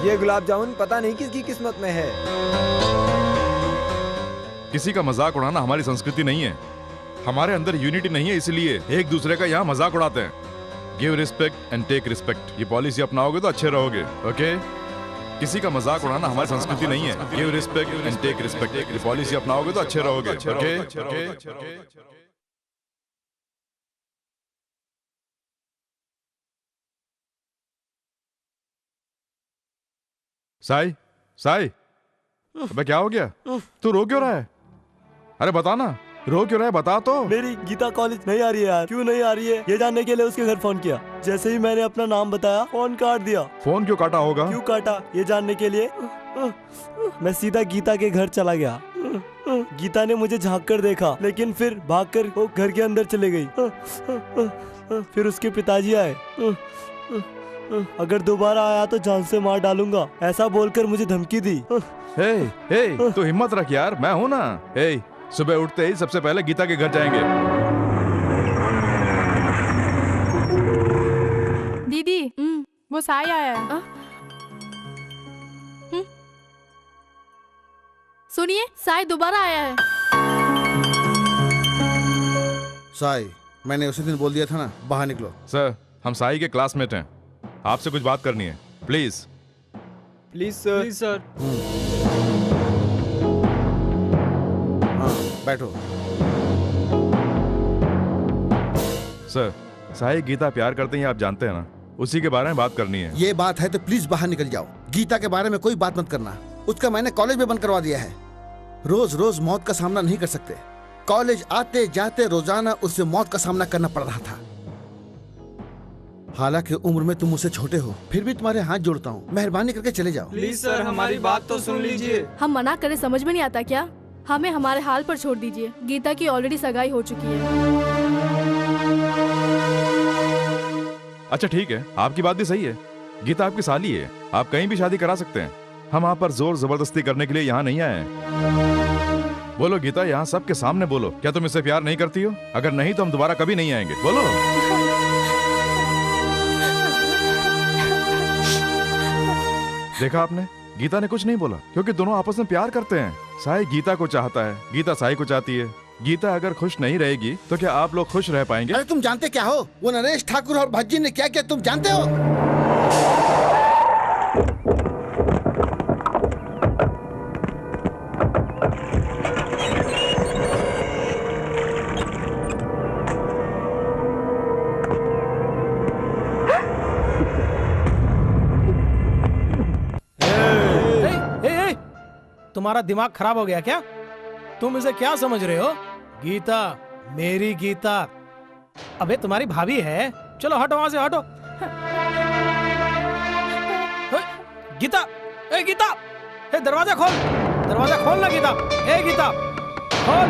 ये गुलाब जामुन पता नहीं किसकी किस्मत में है। किसी का मजाक उड़ाना हमारी संस्कृति नहीं है, हमारे अंदर यूनिटी नहीं है, इसलिए एक दूसरे का यहाँ मजाक उड़ाते हैं। Give respect and take respect, ये पॉलिसी अपनाओगे तो अच्छे रहोगे। ओके, किसी का मजाक उड़ाना हमारी संस्कृति नहीं है। Give respect and take respect, ये पॉलिसी अपनाओगे तो अच्छे रहोगे। ओके। साई, साई, अबे क्या हो गया? तू रो क्यों रहा है? अरे बता ना, रो क्यों रहा है, बता तो। मेरी गीता कॉलेज नहीं आ रही है यार। क्यों नहीं आ रही है ये जानने के लिए उसके घर फोन किया। जैसे ही मैंने अपना नाम बताया, फोन काट दिया। फोन क्यों काटा होगा? क्यों काटा ये जानने के लिए मैं सीधा गीता के घर चला गया। गीता ने मुझे झांक कर देखा, लेकिन फिर भागकर वो घर के अंदर चले गई। फिर उसके पिताजी आए। अगर दोबारा आया तो जान से मार डालूंगा, ऐसा बोलकर मुझे धमकी दी। हे, तू हिम्मत रख यार, मैं हूं ना। हे, सुबह उठते ही सबसे पहले गीता के घर जाएंगे। दीदी, वो साई आया है। सुनिए, साई दोबारा आया है। साई, मैंने उसी दिन बोल दिया था ना, बाहर निकलो। सर, हम साई के क्लासमेट हैं, आपसे कुछ बात करनी है, please. Please sir. Please sir. हाँ, बैठो। सर, साई गीता प्यार करते हैं, आप जानते हैं ना, उसी के बारे में बात करनी है। ये बात है तो प्लीज बाहर निकल जाओ। गीता के बारे में कोई बात मत करना। उसका मैंने कॉलेज में बंद करवा दिया है। रोज रोज मौत का सामना नहीं कर सकते। कॉलेज आते जाते रोजाना उससे मौत का सामना करना पड़ रहा था। हालांकि उम्र में तुम मुझसे छोटे हो, फिर भी तुम्हारे हाथ जोड़ता हूँ, मेहरबानी करके चले जाओ। प्लीज सर, हमारी बात तो सुन लीजिए। हम मना करें समझ में नहीं आता क्या? हमें हमारे हाल पर छोड़ दीजिए। गीता की ऑलरेडी सगाई हो चुकी है। अच्छा ठीक है, आपकी बात भी सही है। गीता आपकी साली है, आप कहीं भी शादी करा सकते हैं। हम आप पर जोर जबरदस्ती करने के लिए यहाँ नहीं आए हैं। बोलो गीता, यहाँ सबके सामने बोलो, क्या तुम इससे प्यार नहीं करती हो? अगर नहीं तो हम दोबारा कभी नहीं आएंगे। बोलो। देखा आपने, गीता ने कुछ नहीं बोला, क्योंकि दोनों आपस में प्यार करते हैं। साई गीता को चाहता है, गीता साई को चाहती है। गीता अगर खुश नहीं रहेगी तो क्या आप लोग खुश रह पाएंगे? अरे तुम जानते क्या हो, वो नरेश ठाकुर और भज्जी ने क्या किया तुम जानते हो? तुम्हारा दिमाग खराब हो गया क्या? तुम इसे क्या समझ रहे हो? गीता, मेरी गीता, अबे तुम्हारी भाभी है, चलो हटो वहाँ से, हटो। गीता, ए गीता, ए दरवाजा खोल ना गीता, ए गीता खोल।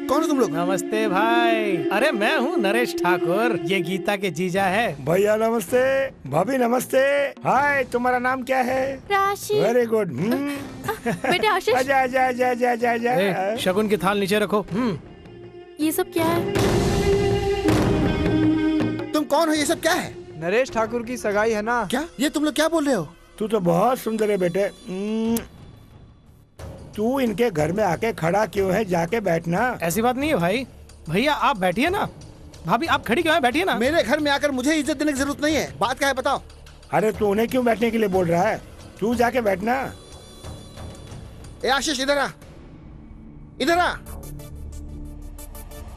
कौन हो तुम लोग? नमस्ते भाई, अरे मैं हूँ नरेश ठाकुर, ये गीता के जीजा है। भैया नमस्ते, भाभी नमस्ते। हाय, तुम्हारा नाम क्या है? राशि। Very good. बेटे आशीष, आजा आजा आजा आजा आजा आजा। शगुन की थाल नीचे रखो। ये सब क्या है? तुम कौन हो? ये सब क्या है? नरेश ठाकुर की सगाई है ना। क्या? ये तुम लोग क्या बोल रहे हो? तू तो बहुत सुंदर है बेटे। तू इनके घर में आके खड़ा क्यों है? जाके बैठना। ऐसी बात नहीं है भाई, भैया आप बैठिए ना। भाभी आप खड़ी क्यों है? बैठिए ना। मेरे घर में आकर मुझे इज्जत देने की जरूरत नहीं है। बात क्या है बताओ? अरे तू उन्हें क्यों बैठने के लिए बोल रहा है? तू जाके बैठना। ए आशीष, इधर आ, इधर आ।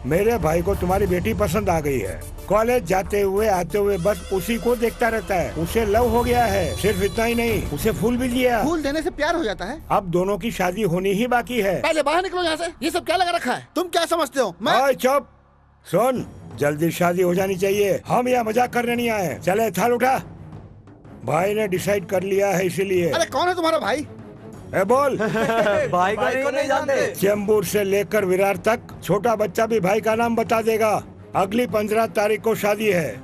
मेरे भाई को तुम्हारी बेटी पसंद आ गई है। कॉलेज जाते हुए आते हुए बस उसी को देखता रहता है। उसे लव हो गया है। सिर्फ इतना ही नहीं, उसे फूल भी दिया। फूल देने से प्यार हो जाता है? अब दोनों की शादी होनी ही बाकी है। पहले बाहर निकलो यहाँ से। ये सब क्या लगा रखा है? तुम क्या समझते हो? मैं चुप। सुन, जल्दी शादी हो जानी चाहिए। हम यहाँ मजाक करने नहीं आए। चले थाल उठा। भाई ने डिसाइड कर लिया है इसीलिए। अरे कौन है तुम्हारा भाई? ए बोल। भाई को नहीं जानते। चेंबूर से लेकर विरार तक छोटा बच्चा भी भाई का नाम बता देगा। अगली 15 तारीख को शादी है।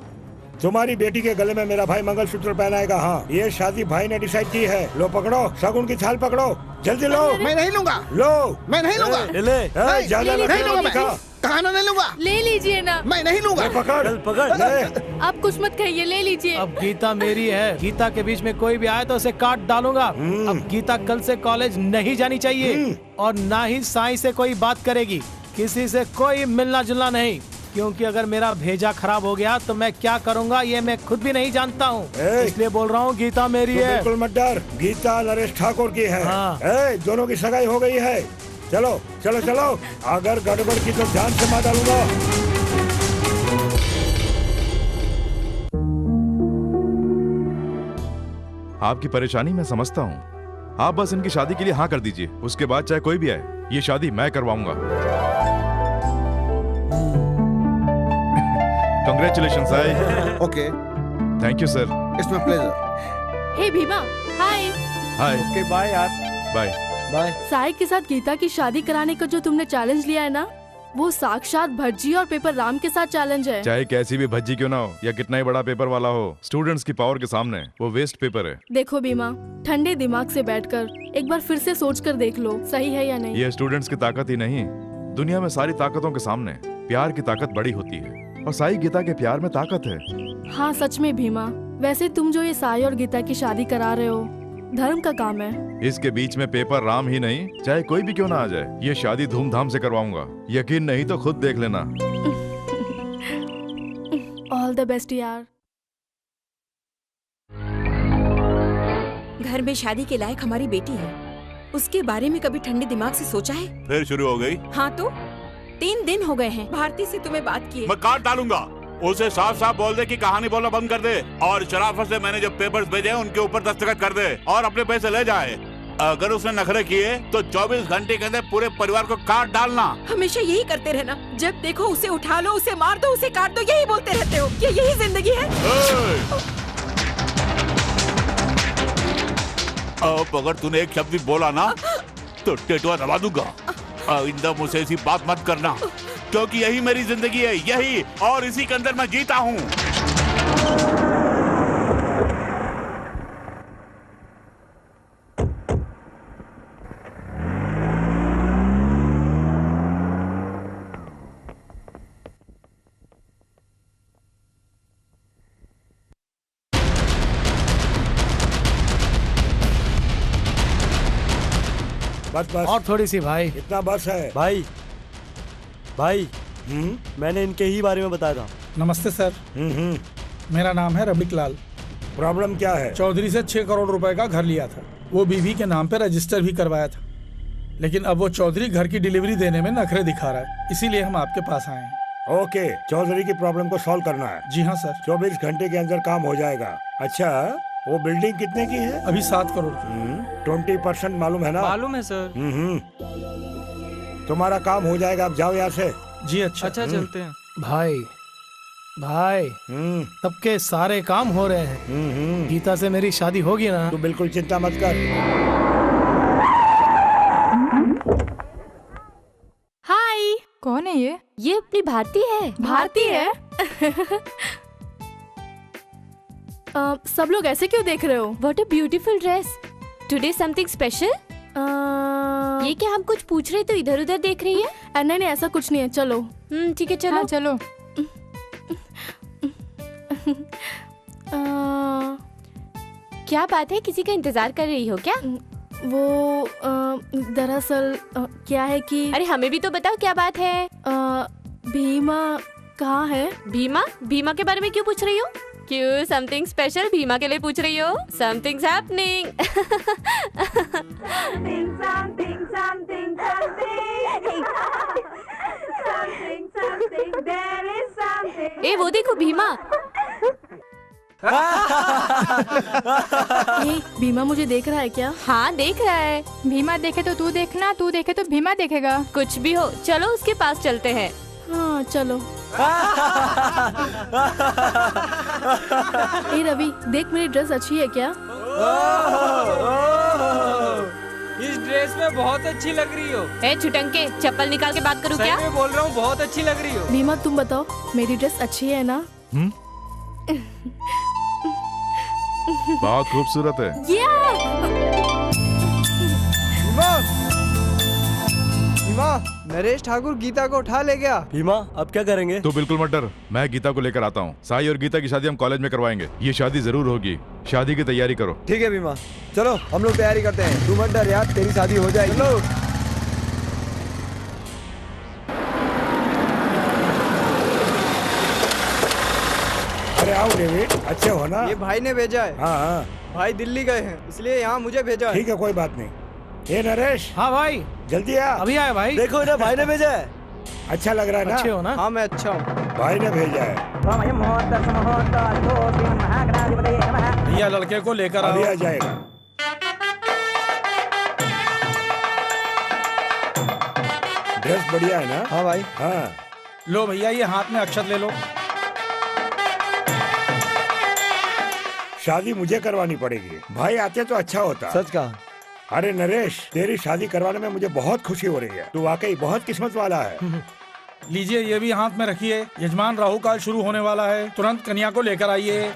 तुम्हारी बेटी के गले में मेरा भाई मंगलसूत्र पहनाएगा। हाँ, ये शादी भाई ने डिसाइड की है। लो पकड़ो, शगुन की थाल पकड़ो, जल्दी लो। मैं नहीं लूंगा। लो। मैं नहीं लूंगा। ज्यादा नहीं लूंगा मैं। कहा ना नहीं लूंगा। ले लीजिए ना। मैं नहीं लूंगा। पकड़। आप कुछ मत कहिए, ले लीजिए। अब गीता मेरी है। गीता के बीच में कोई भी आए तो उसे काट डालूंगा। अब गीता कल से कॉलेज नहीं जानी चाहिए और ना ही साई से कोई बात करेगी। किसी से कोई मिलना जुलना नहीं, क्योंकि अगर मेरा भेजा खराब हो गया तो मैं क्या करूंगा ये मैं खुद भी नहीं जानता हूँ। इसलिए बोल रहा हूँ गीता मेरी है। बिल्कुल मत डर, गीता नरेश ठाकुर की है। हाँ। दोनों की सगाई हो गई है। चलो चलो चलो, अगर गड़बड़ की तो जान से मार डालूंगा। आपकी परेशानी मैं समझता हूँ। आप बस इनकी शादी के लिए हाँ कर दीजिए, उसके बाद चाहे कोई भी आए, ये शादी मैं करवाऊंगा। Congratulation Sai. Okay, thank you sir. It's my pleasure. Hey Bhima, hi. Hi. Okay bye यार। Bye bye. साई के साथ गीता की शादी कराने का जो तुमने चैलेंज लिया है ना, वो साक्षात भज्जी और पेपर राम के साथ चैलेंज है। चाहे कैसी भी भज्जी क्यों ना हो या कितना ही बड़ा पेपर वाला हो, स्टूडेंट्स की पावर के सामने वो वेस्ट पेपर है। देखो भीमा, ठंडे दिमाग से बैठकर एक बार फिर से सोच कर देख लो, सही है या नहीं। ये स्टूडेंट्स की ताकत ही नहीं, दुनिया में सारी ताकतों के सामने प्यार की ताकत बड़ी होती है, और साई गीता के प्यार में ताकत है। हाँ सच में भीमा, वैसे तुम जो ये साई और गीता की शादी करा रहे हो, धर्म का काम है। इसके बीच में पेपर राम ही नहीं, चाहे कोई भी क्यों ना आ जाए, ये शादी धूमधाम से करवाऊंगा। यकीन नहीं तो खुद देख लेना। ऑल द बेस्ट यार। घर में शादी के लायक हमारी बेटी है, उसके बारे में कभी ठंडे दिमाग से सोचा है? फिर शुरू हो गई। हाँ तो 3 दिन हो गए हैं भारती से तुम्हें बात किए। मैं काट डालूंगा। उसे साफ साफ बोल दे कि कहानी बोलना बंद कर दे, और शराफत से मैंने जो पेपर्स भेजे उनके ऊपर दस्तखत कर दे और अपने पैसे ले जाए। अगर उसने नखरे किए तो 24 घंटे के अंदर पूरे परिवार को काट डालना। हमेशा यही करते रहना, जब देखो उसे उठा लो, उसे मार दो, उसे काट दो, यही बोलते रहते हो। क्या यही जिंदगी है? अब अगर तूने एक शब्द भी बोला ना तो टेटुआ दबा दूंगा। आइंदा मुझसे ऐसी बात मत करना, क्योंकि यही मेरी जिंदगी है, यही, और इसी के अंदर मैं जीता हूँ। बस बस और थोड़ी सी भाई, इतना बस है। भाई मैंने इनके ही बारे में बताया था। नमस्ते सर। मेरा नाम है रबिक लाल। प्रॉब्लम क्या है? चौधरी से 6 करोड़ रुपए का घर लिया था, वो बीवी के नाम पे रजिस्टर भी करवाया था, लेकिन अब वो चौधरी घर की डिलीवरी देने में नखरे दिखा रहा है, इसीलिए हम आपके पास आए हैं। ओके, चौधरी की प्रॉब्लम को सॉल्व करना है। जी हाँ सर। 24 घंटे के अंदर काम हो जाएगा। अच्छा, वो बिल्डिंग कितने की है? अभी 7 करोड़ की। 20% मालूम है ना? मालूम है सर। तुम्हारा काम हो जाएगा, अब जाओ यहाँ से। जी अच्छा अच्छा चलते हैं। भाई भाई सबके सारे काम हो रहे हैं। गीता से मेरी शादी होगी ना? तू बिल्कुल चिंता मत कर। हाय। कौन है ये? ये अपनी भारती है। भारती है? सब लोग ऐसे क्यों देख रहे हो? What a beautiful dress. Today something special? ये क्या हम कुछ पूछ रहे तो इधर उधर देख रही है? नहीं ऐसा कुछ नहीं है, चलो। ठीक है चलो। हाँ, चलो। क्या बात है, किसी का इंतजार कर रही हो क्या? वो दरअसल क्या है कि अरे हमें भी तो बताओ क्या बात है। भीमा कहाँ है? भीमा? भीमा के बारे में क्यों पूछ रही हो? क्यों, समथिंग स्पेशल भीमा के लिए पूछ रही हो? Something happening. ए वो देखो भीमा। भीमा मुझे देख रहा है क्या? हाँ देख रहा है। भीमा देखे तो तू देखना, तू देखे तो भीमा देखेगा। कुछ भी हो, चलो उसके पास चलते हैं। हाँ चलो। ए रवि, देख मेरी ड्रेस अच्छी है क्या? इस ड्रेस में बहुत अच्छी लग रही हो। ए छुटंके, चप्पल निकाल के बात करूँ क्या? सही में बोल रहा हूँ, बहुत अच्छी लग रही हो। भीमा तुम बताओ, मेरी ड्रेस अच्छी है ना? बहुत खूबसूरत है। भीमा, नरेश ठाकुर गीता को उठा ले गया। भीमा अब क्या करेंगे? तो बिल्कुल मत डर, मैं गीता को लेकर आता हूँ। साई और गीता की शादी हम कॉलेज में करवाएंगे। ये शादी जरूर होगी। शादी की तैयारी करो। ठीक है भीमा, चलो हम लोग तैयारी करते हैं। तू मत डर यार, तेरी शादी हो जाएगी। चलो। अरे आओ डेविड, अच्छे हो ना? ये भाई ने भेजा है। हाँ हाँ। भाई दिल्ली गए हैं, इसलिए यहाँ मुझे भेजा है। ठीक है, कोई बात नहीं। ये नरेश। हाँ भाई। जल्दी आ। अभी आया भाई। देखो ना, भाई ने भेजा है। अच्छा लग रहा है ना? अच्छे हो ना? हाँ मैं अच्छा हूँ। भाई ने भेजा है। भैया लड़के को लेकर अभी आ जाएगा। ड्रेस बढ़िया है ना? हाँ भाई। हाँ। लो भैया, ये हाथ में अक्षत ले लो। शादी मुझे करवानी पड़ेगी। भाई आते तो अच्छा होता। सच कहा। अरे नरेश, तेरी शादी करवाने में मुझे बहुत खुशी हो रही है। तू वाकई बहुत किस्मत वाला है। लीजिए, ये भी हाथ में रखिए। यजमान राहु काल शुरू होने वाला है, तुरंत कन्या को लेकर आइए।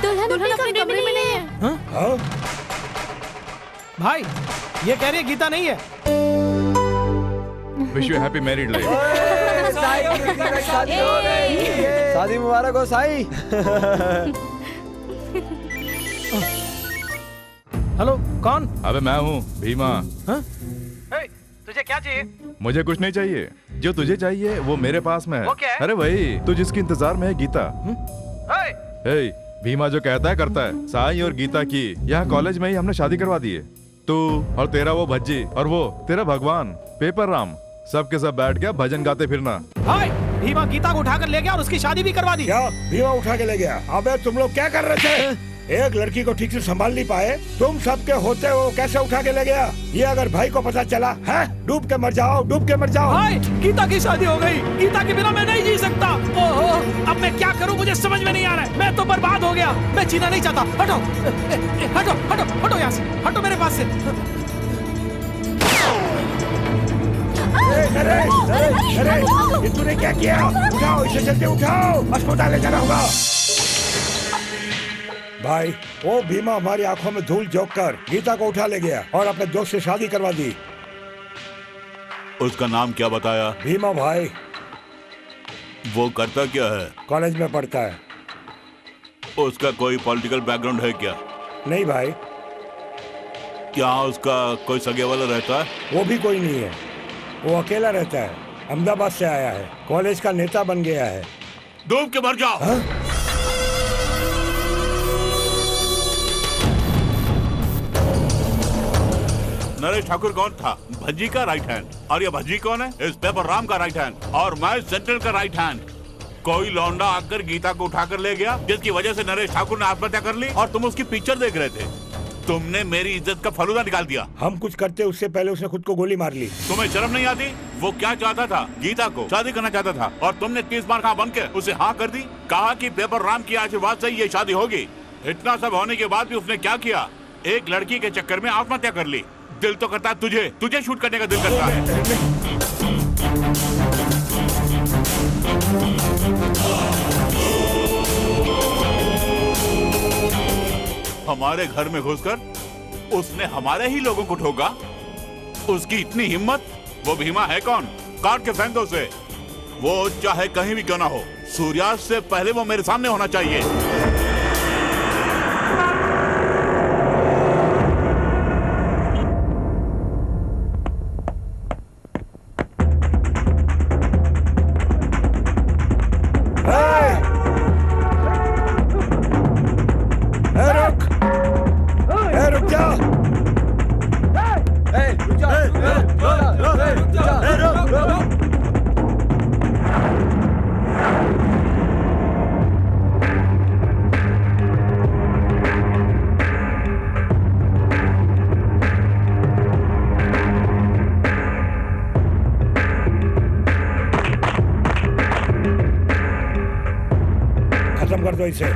दुल्हन अपने कमरे में नहीं है। हाँ? भाई ये कह रही है गीता नहीं है। Wish you happy married life. शादी मुबारक हो साई। हेलो, कौन? अबे मैं हूँ भीमा। तुझे क्या चाहिए? मुझे कुछ नहीं चाहिए। जो तुझे चाहिए वो मेरे पास में है। वो क्या है? अरे वही तू जिसके इंतजार में है, गीता। हे, भीमा जो कहता है करता है। साई और गीता की यहाँ कॉलेज में ही हमने शादी करवा दी है। तू और तेरा वो भज्जी और वो तेरा भगवान पेपर राम, सबके सब बैठ गया भजन गाते फिरना। हाय, भीमा गीता को उठाकर ले गया और उसकी शादी भी करवा दी। क्या भीमा उठा के ले गया? अबे तुम लोग क्या कर रहे थे? एक लड़की को ठीक से संभाल नहीं पाए, तुम सबके होते हो कैसे उठा के ले गया? ये अगर भाई को पता चला है, डूब के मर जाओ, डूब के मर जाओ। हाय, गीता की शादी हो गई। गीता के बिना मैं नहीं जी सकता। ओहो, अब मैं क्या करूं मुझे समझ में नहीं आ रहा है। मैं तो बर्बाद हो गया। मैं जीना नहीं चाहता। हटो हटो हटो हटो यहाँ से, हटो मेरे पास से। नरेश, तूने क्या किया? उठाओ इसे, जल्दी उठाओ, अस्पताल ले जाना होगा। भाई, वो भीमा हमारी आंखों में धूल झोंक कर गीता को उठा ले गया और अपने दोस्त से शादी करवा दी। उसका नाम क्या बताया? भीमा भाई। वो करता क्या है? कॉलेज में पढ़ता है। उसका कोई पॉलिटिकल बैकग्राउंड है क्या? नहीं भाई। क्या उसका कोई सगे वाला रहता है? वो भी कोई नहीं है, वो अकेला रहता है। अहमदाबाद से आया है, कॉलेज का नेता बन गया है। डूब के मर जाओ। हा? नरेश ठाकुर कौन था? भज्जी का राइट हैंड। और ये भज्जी कौन है? इस पेपर राम का राइट हैंड। और मैं सेंट्रल का राइट हैंड। कोई लौंडा आकर गीता को उठाकर ले गया, जिसकी वजह से नरेश ठाकुर ने आत्महत्या कर ली, और तुम उसकी पिक्चर देख रहे थे। तुमने मेरी इज्जत का फलूदा निकाल दिया। हम कुछ करते उससे पहले उसने खुद को गोली मार ली। तुम्हें शर्म नहीं आती? वो क्या चाहता था? गीता को शादी करना चाहता था, और तुमने 30 बार कहाँ बनकर उसे हाँ कर दी। कहा कि पेपर राम की आशीर्वाद से ये शादी होगी। इतना सब होने के बाद भी उसने क्या किया? एक लड़की के चक्कर में आत्महत्या कर ली। दिल तो करता है तुझे शूट करने का दिल करता है। हमारे घर में घुसकर उसने हमारे ही लोगों को ठोका। उसकी इतनी हिम्मत। वो भीमा है कौन? काट के फेंक दो उसे। वो चाहे कहीं भी क्यों ना हो, सूर्यास्त से पहले वो मेरे सामने होना चाहिए। खत्म कर दो इसे।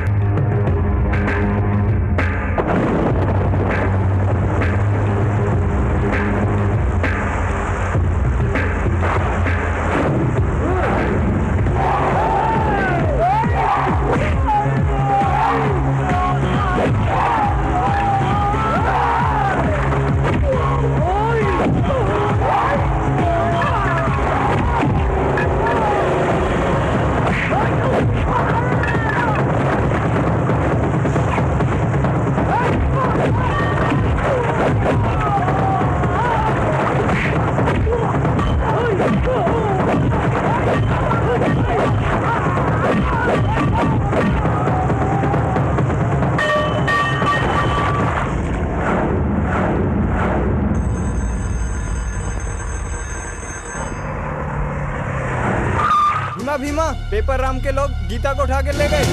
भीमा, पेपर राम के लोग गीता को उठा के ले गए।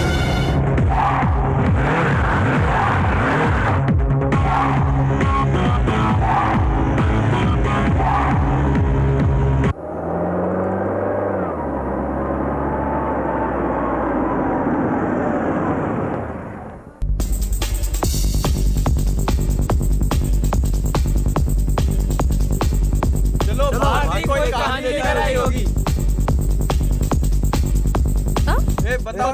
चलो भाई, कोई कहानी लेकर आई होगी। बताओ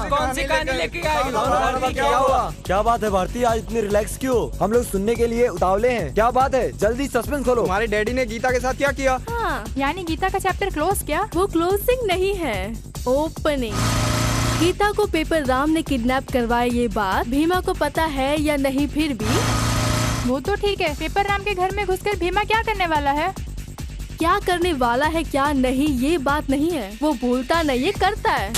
कौन सी कहानी लेके आई? क्या हुआ? क्या बात है भारती, आज इतनी रिलैक्स क्यों? हम लोग सुनने के लिए उतावले हैं। क्या बात है? जल्दी सस्पेंस खोलो। तुम्हारे डैडी ने गीता के साथ क्या किया? हाँ, यानी गीता का चैप्टर क्लोज क्या? वो क्लोजिंग नहीं है, ओपनिंग। गीता को पेपर राम ने किडनैप करवाया, ये बात भीमा को पता है या नहीं? फिर भी वो तो ठीक है, पेपर राम के घर में घुसकर भीमा क्या करने वाला है? क्या करने वाला है क्या नहीं ये बात नहीं है, वो बोलता नहीं है, करता है।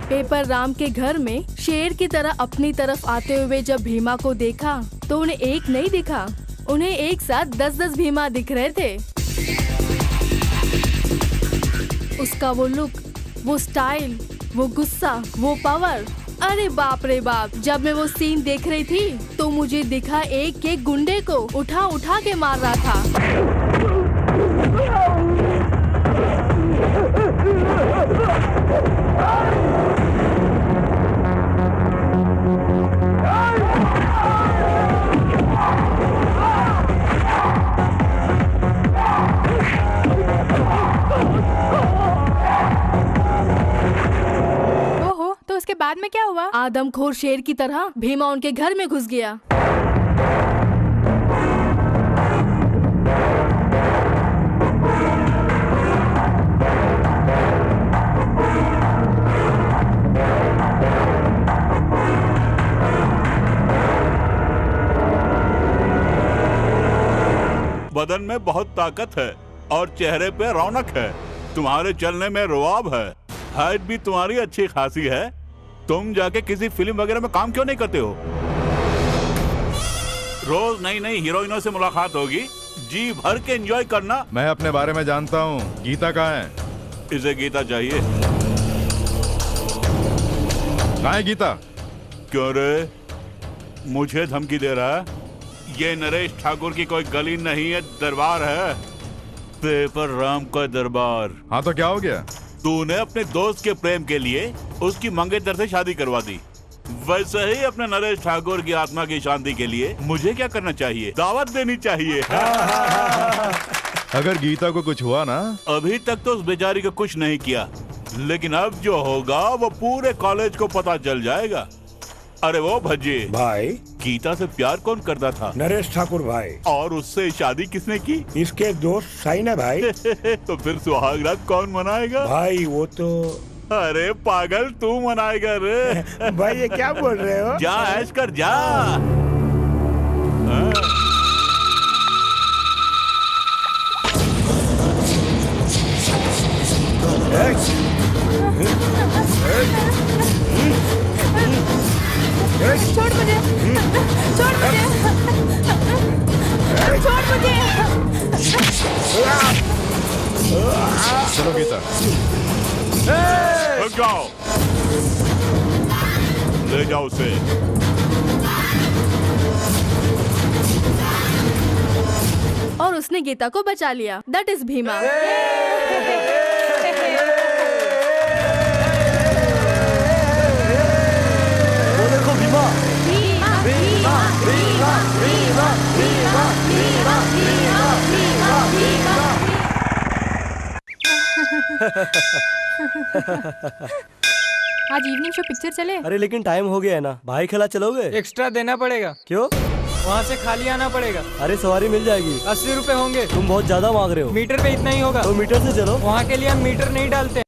पेपर राम के घर में शेर की तरह अपनी तरफ आते हुए जब भीमा को देखा तो उन्हें एक नहीं दिखा, उन्हें एक साथ 10-10 भीमा दिख रहे थे। उसका वो लुक, वो स्टाइल, वो गुस्सा, वो पावर, अरे बाप रे बाप। जब मैं वो सीन देख रही थी तो मुझे दिखा एक एक गुंडे को उठा उठा के मार रहा था। तो उसके बाद में क्या हुआ? आदमखोर शेर की तरह भीमा उनके घर में घुस गया। बदन में बहुत ताकत है और चेहरे पे रौनक है। तुम्हारे चलने में रुआब है। हाइट भी तुम्हारी अच्छी खासी है। तुम जाके किसी फिल्म वगैरह में काम क्यों नहीं करते हो? रोज नई नई हीरोइनों से मुलाकात होगी, जी भर के एंजॉय करना। मैं अपने बारे में जानता हूँ। गीता कहाँ है? इसे गीता चाहिए। कहाँ है गीता? क्यों रे, मुझे धमकी दे रहा है? ये नरेश ठाकुर की कोई गली नहीं है, दरबार है, पेपर राम का दरबार। हाँ तो क्या हो गया? तूने अपने दोस्त के प्रेम के लिए उसकी मंगेतर से शादी करवा दी, वैसे ही अपने नरेश ठाकुर की आत्मा की शांति के लिए मुझे क्या करना चाहिए? दावत देनी चाहिए। अगर गीता को कुछ हुआ ना? अभी तक तो उस बेचारी को कुछ नहीं किया, लेकिन अब जो होगा वो पूरे कॉलेज को पता चल जाएगा। अरे वो भज्जी भाई, गीता से प्यार कौन करता था? नरेश ठाकुर भाई। और उससे शादी किसने की? इसके दोस्त साइना भाई। तो फिर सुहाग रात कौन मनाएगा? भाई वो तो, अरे पागल, तू मनाएगा रे। भाई ये क्या बोल रहे हो? जा ऐश कर जा। छोड़ मुझे, छोड़ मुझे, छोड़ मुझे। चलो गीता। रुक जाओ, ले जाओ उसे। और उसने गीता को बचा लिया। That is Bhima. आज इवनिंग शो पिक्चर चले? अरे लेकिन टाइम हो गया है ना भाई, खेला चलोगे? एक्स्ट्रा देना पड़ेगा। क्यों? वहाँ से खाली आना पड़ेगा। अरे सवारी मिल जाएगी। 80 रुपए होंगे। तुम बहुत ज्यादा मांग रहे हो। मीटर पे इतना ही होगा। तो मीटर से चलो। वहाँ के लिए हम मीटर नहीं डालते।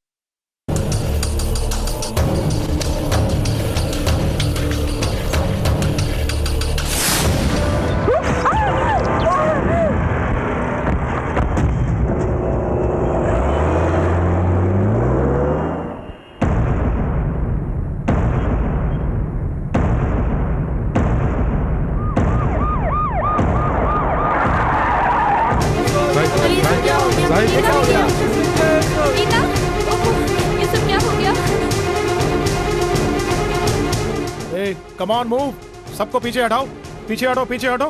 कम ऑन मूव, सबको पीछे हटाओ, पीछे हटो, पीछे हटो।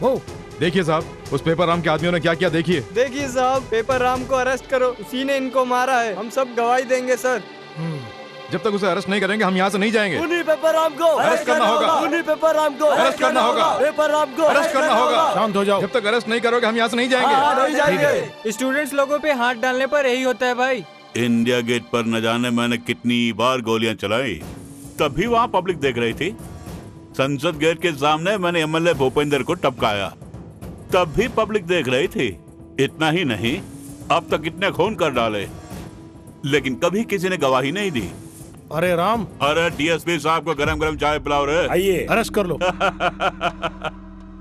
वो देखिए साहब, उस पेपर राम के आदमियों ने क्या किया देखिए। देखिए साहब, पेपर राम को अरेस्ट करो, उसी ने इनको मारा है। हम सब गवाही देंगे सर। जब तक उसे अरेस्ट नहीं करेंगे हम यहाँ से नहीं जाएंगे। उन्हीं पेपर राम को अरेस्ट करना होगा। उन्हीं पेपर राम को अरेस्ट करना होगा। पेपर राम को अरेस्ट करना होगा। शांत हो जाओ। जब तक अरेस्ट नहीं करोगे हम यहाँ से नहीं जाएंगे। नहीं जाएंगे। स्टूडेंट्स लोगों पे हाथ डालने पर यही होता है भाई। इंडिया गेट पर न जाने मैंने कितनी बार गोलियां चलाई, तभी वहाँ पब्लिक देख रही थी। संसद गेट के सामने मैंने एमएलए भूपेंद्र को टपकाया, तब भी पब्लिक देख रही थी। इतना ही नहीं, अब तक कितने खून कर डाले, लेकिन कभी किसी ने गवाही नहीं दी। अरे राम, अरे डीएसपी साहब को गरम गरम चाय पिलाओ रे। आइए, अरेस्ट कर लो।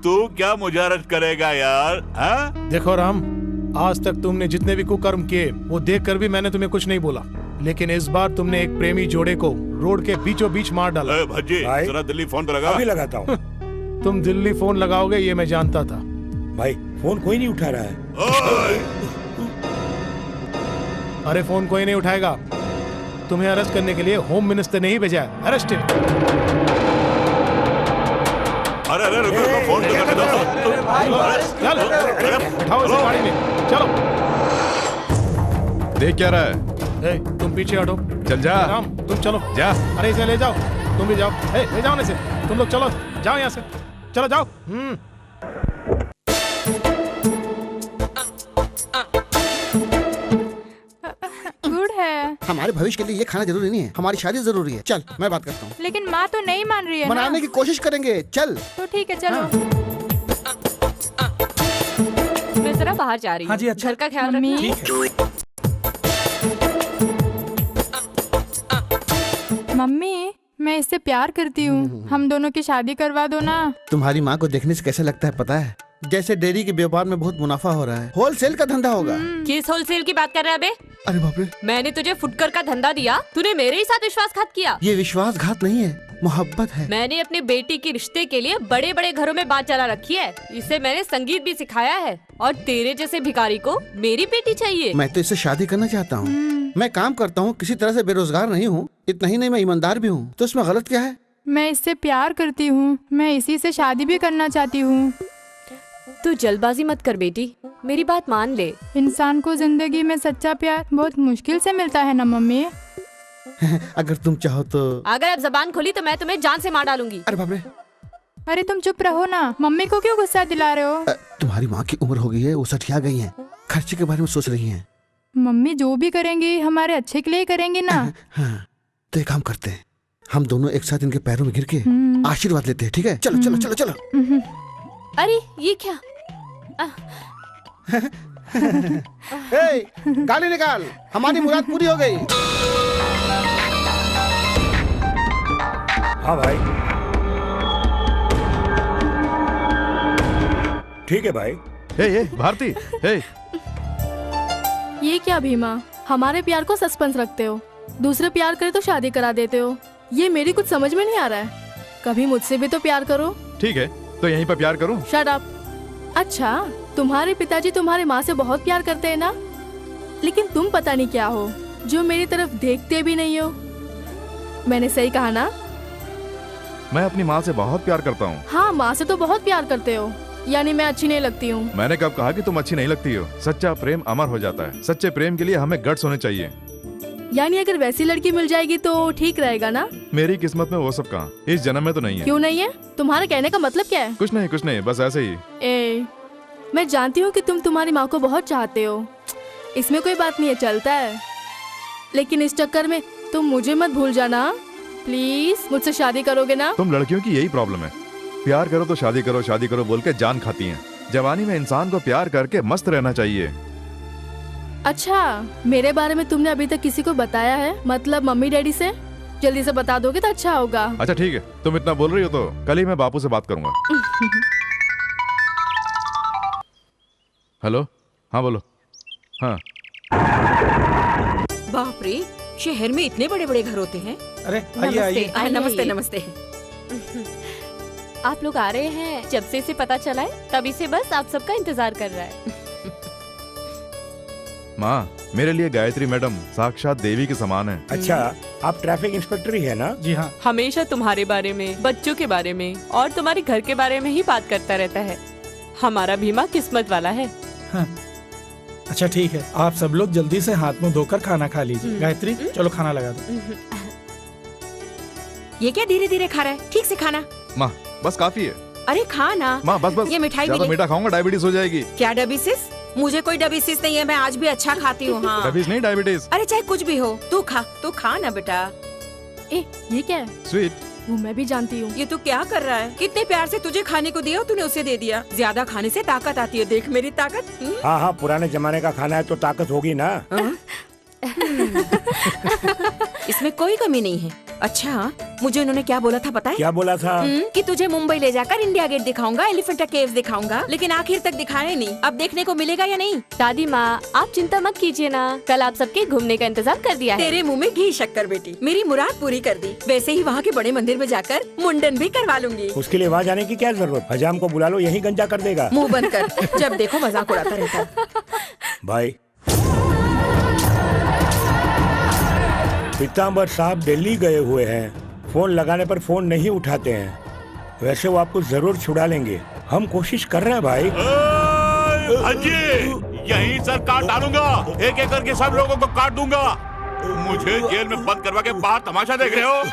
तू क्या मुझे अरेस्ट करेगा यार? हा? देखो राम, आज तक तुमने जितने भी कुकर्म किए वो देखकर भी मैंने तुम्हें कुछ नहीं बोला, लेकिन इस बार तुमने एक प्रेमी जोड़े को रोड के बीचों बीच मार डाला। भज्जी, जरा दिल्ली फोन पे लगा। अभी लगाता हूँ। तुम दिल्ली फोन लगाओगे ये मैं जानता था। भाई फोन कोई नहीं उठा रहा है। अरे फोन कोई नहीं उठाएगा। तुम्हें अरेस्ट करने के लिए होम मिनिस्टर ने ही भेजा है। अरेस्टेड। अरे अरे रुको, फोन तो करने दो। चलो बैठाओ इसे गाड़ी में, चलो। देख क्या रहा है? तुम पीछे हटो। चल जा राम, तुम चलो जा। अरे इसे ले जाओ, तुम भी जाओ। ले जाओ इसे, तुम लोग चलो, जाओ यहाँ से, चलो जाओ। गुड है। हमारे भविष्य के लिए ये खाना जरूरी नहीं है, हमारी शादी जरूरी है। चल मैं बात करता हूँ। लेकिन माँ तो नहीं मान रही है ना। मनाने की कोशिश करेंगे, चल। तो ठीक है, चलो। मैं जरा बाहर जा रही हूँ। हाँ जी, अच्छा। घर का ख्याल रखना। मम्मी, मैं इससे प्यार करती हूँ, हम दोनों की शादी करवा दो ना। तुम्हारी माँ को देखने से कैसे लगता है पता है? जैसे डेयरी के व्यापार में बहुत मुनाफा हो रहा है, होलसेल का धंधा होगा। किस होलसेल की बात कर रहा है बे? अरे बाप रे, मैंने तुझे फुटकर का धंधा दिया, तूने मेरे ही साथ विश्वासघात किया। ये विश्वासघात नहीं है, मोहब्बत है। मैंने अपनी बेटी के रिश्ते के लिए बड़े बड़े घरों में बात चला रखी है। इसे मैंने संगीत भी सिखाया है। और तेरे जैसे भिखारी को मेरी बेटी चाहिए? मैं तो इससे शादी करना चाहता हूँ। मैं काम करता हूँ, किसी तरह से बेरोजगार नहीं हूँ। इतना ही नहीं, मैं ईमानदार भी हूँ। तो इसमें गलत क्या है? मैं इससे प्यार करती हूँ। मैं इसी से शादी भी करना चाहती हूँ। तू जल्दबाजी मत कर बेटी, मेरी बात मान ले। इंसान को जिंदगी में सच्चा प्यार बहुत मुश्किल से मिलता है ना मम्मी। अगर तुम चाहो तो। अगर अब जबान खोली तो मैं तुम्हें जान से मार डालूंगी। अरे बाप रे। अरे तुम चुप रहो ना, मम्मी को क्यों गुस्सा दिला रहे हो? तुम्हारी माँ की उम्र हो गई है, वो सठिया गई हैं, खर्चे के बारे में सोच रही हैं। मम्मी जो भी करेंगी हमारे अच्छे के लिए करेंगी ना। हाँ, तो एक काम करते हैं, हम दोनों एक साथ इनके पैरों में गिर के आशीर्वाद लेते हैं, ठीक है? चलो चलो चलो चलो। अरे ये क्या? ए, गाड़ी निकाल, हमारी मुराद पूरी हो गई। हाँ भाई, ठीक है भाई। हे भारती, हे। ये क्या भीमा, हमारे प्यार को सस्पेंस रखते हो, दूसरे प्यार करे तो शादी करा देते हो। ये मेरी कुछ समझ में नहीं आ रहा है। कभी मुझसे भी तो प्यार करो। ठीक है, तो यहीं पर प्यार करूं? Shut up. अच्छा, तुम्हारे पिताजी तुम्हारी माँ से बहुत प्यार करते हैं ना, लेकिन तुम पता नहीं क्या हो जो मेरी तरफ देखते भी नहीं हो। मैंने सही कहा ना? मैं अपनी माँ से बहुत प्यार करता हूँ। हाँ, माँ से तो बहुत प्यार करते हो, यानी मैं अच्छी नहीं लगती हूँ। मैंने कब कहा कि तुम अच्छी नहीं लगती हो? सच्चा प्रेम अमर हो जाता है। सच्चे प्रेम के लिए हमें गट्स होने चाहिए। यानी अगर वैसी लड़की मिल जाएगी तो ठीक रहेगा ना? मेरी किस्मत में वो सब कहाँ, इस जन्म में तो नहीं है। क्यों नहीं है? तुम्हारे कहने का मतलब क्या है? कुछ नहीं, बस ऐसे ही। मैं जानती हूँ कि तुम तुम्हारी माँ को बहुत चाहते हो, इसमें कोई बात नहीं है, चलता है। लेकिन इस चक्कर में तुम मुझे मत भूल जाना प्लीज। मुझसे शादी करोगे ना? तुम लड़कियों की यही प्रॉब्लम है, प्यार करो तो शादी करो बोल के जान खाती हैं। जवानी में इंसान को प्यार करके मस्त रहना चाहिए। अच्छा, मेरे बारे में तुमने अभी तक किसी को बताया है? मतलब मम्मी डैडी से? जल्दी से बता दोगे तो अच्छा होगा। अच्छा ठीक है, तुम इतना बोल रही हो तो कल ही मैं बापू से बात करूंगा। हेलो, हाँ बोलो। हाँ। बाप रे, शहर में इतने बड़े बड़े घर होते हैं। अरे आइए आइए। नमस्ते नमस्ते। आप लोग आ रहे हैं? जब से इसे पता चला है तभी से बस आप सबका इंतजार कर रहा है। माँ, मेरे लिए गायत्री मैडम साक्षात देवी के समान है। अच्छा, आप ट्रैफिक इंस्पेक्टर ही है ना? जी हाँ। हमेशा तुम्हारे बारे में, बच्चों के बारे में और तुम्हारे घर के बारे में ही बात करता रहता है। हमारा भीमा किस्मत वाला है। हाँ। अच्छा ठीक है, आप सब लोग जल्दी से हाथ मुंह धोकर खाना खा लीजिए। गायत्री चलो खाना लगा दो। ये क्या धीरे धीरे खा रहा है? ठीक से खाना। माँ बस काफी है। अरे खाना। माँ बस। ये मिठाई ज्यादा मीठा खाऊंगा डायबिटीज हो जाएगी। क्या डायबिटीज? मुझे कोई डायबिटीज नहीं है, मैं आज भी अच्छा खाती हूँ। हाँ। डायबिटीज नहीं, डायबिटीज। अरे चाहे कुछ भी हो, तू खा ना बेटा। ये क्या है? स्वीट। वो मैं भी जानती हूँ। ये तू क्या कर रहा है? कितने प्यार से तुझे खाने को दिया, तूने उसे दे दिया। ज्यादा खाने से ताकत आती है, देख मेरी ताकत। हाँ, पुराने जमाने का खाना है तो ताकत होगी ना। इसमें कोई कमी नहीं है। अच्छा, मुझे उन्होंने क्या बोला था पता है? क्या बोला था? कि तुझे मुंबई ले जाकर इंडिया गेट दिखाऊंगा, एलिफेंटा केव्स दिखाऊंगा, लेकिन आखिर तक दिखाया नहीं। अब देखने को मिलेगा या नहीं? दादी माँ, आप चिंता मत कीजिए ना, कल आप सबके घूमने का इंतजाम कर दिया है। तेरे मुंह में घी शक्कर बेटी, मेरी मुराद पूरी कर दी। वैसे ही वहाँ के बड़े मंदिर में जाकर मुंडन भी करवा लूंगी। उसके लिए वहाँ जाने की क्या जरूरत? हजाम को बुला लो, यही गंजा कर देगा। मुँह बंद कर, जब देखो मजाक उड़ाता रहता। भाई, पीताम्बर साहब दिल्ली गए हुए हैं, फोन लगाने पर फोन नहीं उठाते हैं। वैसे वो आपको जरूर छुड़ा लेंगे, हम कोशिश कर रहे हैं भाई। यहीं सर काट डालूंगा, एक एक करके सब लोगों को काट दूंगा। मुझे जेल में बंद करवा के बाहर तमाशा देख रहे हो?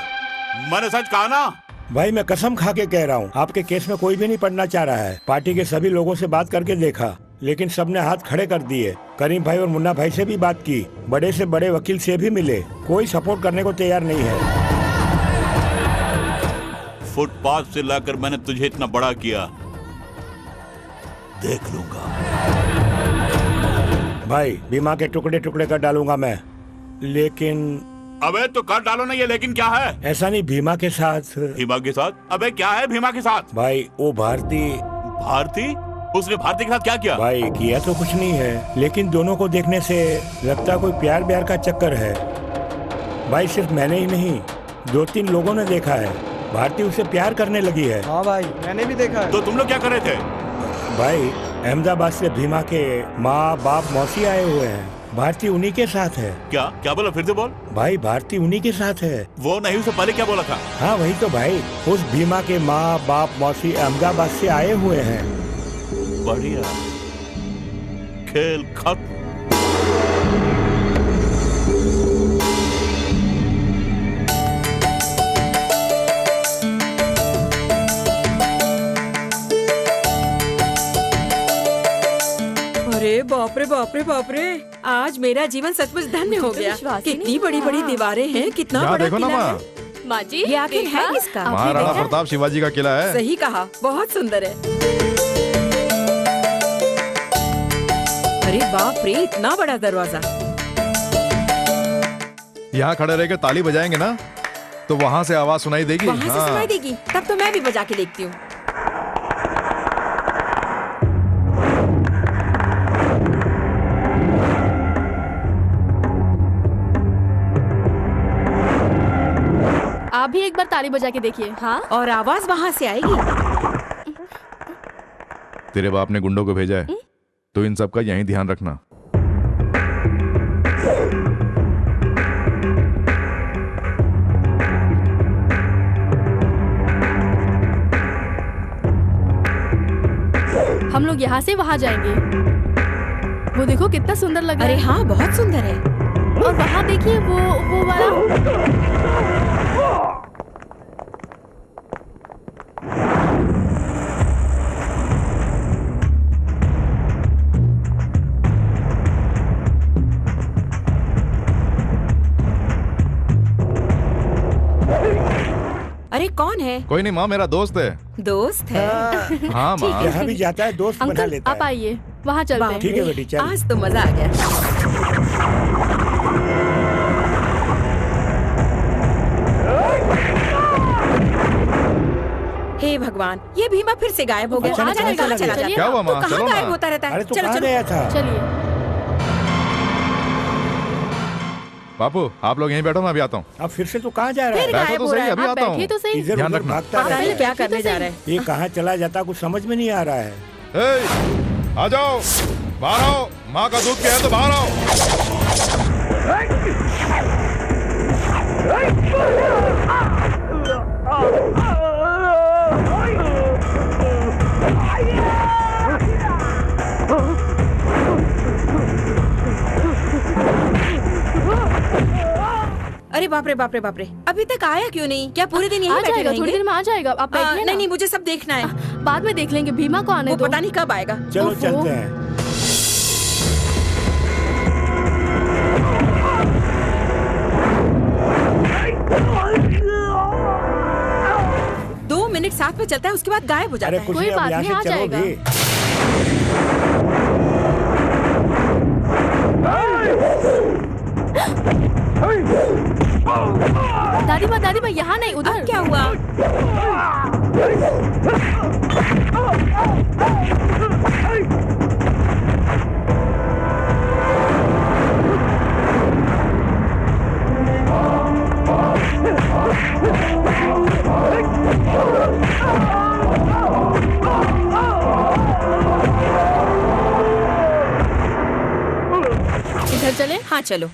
मैंने सच कहा ना? भाई मैं कसम खा के कह रहा हूँ, आपके केस में कोई भी नहीं पढ़ना चाह रहा है। पार्टी के सभी लोगों से बात करके देखा, लेकिन सबने हाथ खड़े कर दिए। करीम भाई और मुन्ना भाई से भी बात की, बड़े से बड़े वकील से भी मिले, कोई सपोर्ट करने को तैयार नहीं है। फुटपाथ से लाकर मैंने तुझे इतना बड़ा किया, देख लूंगा। भाई बीमा के टुकड़े टुकड़े कर डालूंगा मैं, लेकिन अबे तो कर डालो ना, ये लेकिन क्या है? ऐसा नहीं, भीमा के साथ। भीमा के साथ? अबे क्या है भीमा के साथ? भाई वो भारती उसने भारती के साथ क्या किया? भाई किया तो कुछ नहीं है, लेकिन दोनों को देखने से लगता कोई प्यार ब्यार का चक्कर है। भाई सिर्फ मैंने ही नहीं, 2-3 लोगों ने देखा है। भारती उससे प्यार करने लगी है। हाँ भाई, मैंने भी देखा है। तो तुम लोग क्या कर रहे थे? भाई अहमदाबाद से भीमा के माँ बाप मौसी आए हुए हैं। भारती उन्हीं के साथ है। क्या क्या बोला, फिर से बोल। भाई भारती उन्हीं के साथ है। वो नहीं, उससे पहले क्या बोला था? हाँ वही तो भाई, उस भीमा के माँ बाप मौसी अहमदाबाद से आए हुए हैं। बढ़िया, खेल खत्म। अरे बाप रे बाप रे बाप रे, आज मेरा जीवन सचमुच धन्य हो गया। कितनी बड़ी बड़ी दीवारें हैं, कितना यहाँ बड़ा देखो ना किला माँ। है। माँ जी, ये आखिर है किसका? महाराणा प्रताप शिवाजी का किला है। सही कहा, बहुत सुंदर है। अरे बाप रे, इतना बड़ा दरवाजा। यहाँ खड़े रह के ताली बजाएंगे ना तो वहाँ से आवाज सुनाई देगी। वहाँ से सुनाई देगी, तब तो मैं भी बजा के देखती हूँ। आप भी एक बार ताली बजा के देखिए। हाँ, और आवाज वहाँ से आएगी। तेरे बाप ने गुंडों को भेजा है तो इन सब का यहीं ध्यान रखना। हम लोग यहाँ से वहाँ जाएंगे। वो देखो कितना सुंदर लग रहा है। अरे हाँ, बहुत सुंदर है। और वहाँ देखिए वो वाला। अरे कौन है? कोई नहीं माँ, मेरा दोस्त है। दोस्त है? हाँ माँ। यहाँ भी जाता है, दोस्त बना अंकल लेता आप है। आइए, वहाँ चलते हैं। ठीक है बेटी, चल। आज तो मजा आ गया। हे भगवान, ये भीमा फिर से गायब हो गया। अच्छा, चला चला जाता। क्या हुआ माँ? तू चलो कहाँ ना। गायब होता रहता है? अरे तू चलो कहाँ चलो गया था? चलिए। बापू आप लोग यहीं बैठो, मैं अभी आता हूँ। अब फिर से तू कहाँ जा रहा है? फिर बैठो गायब तो हो सही, रहा है। अभी आप आता हूँ। बैठिए तो सही। इधर ध्यान उधर रखना। भागता आप रहता पहले है। क्या करने जा रहे हैं? ये कहाँ चला जाता, कुछ समझ में नहीं आ रहा है। ए, आ जाओ, बाहर आओ। माँ का दूध क्या है तो बाहर आओ। अरे बाप रे बाप रे बाप रे, अभी तक आया क्यों नहीं? क्या पूरे दिन यहीं आ बैठे जाएगा, रहेंगे? थोड़ी देर में आ जाएगा। आप बैठिए नहीं ना। नहीं, मुझे सब देखना है। बाद में देख लेंगे, भीमा को आने वो दो। पता नहीं कब आएगा। चलो ओफो। चलते हैं। दो मिनट साथ में चलता है, उसके बाद गायब हो जाता अरे है। कुछ कोई नहीं, अब बात यहाँ नहीं, आ से चलो जाएगा। भी। दादी माँ यहाँ नहीं, उधर। क्या हुआ? इधर चले। हाँ चलो।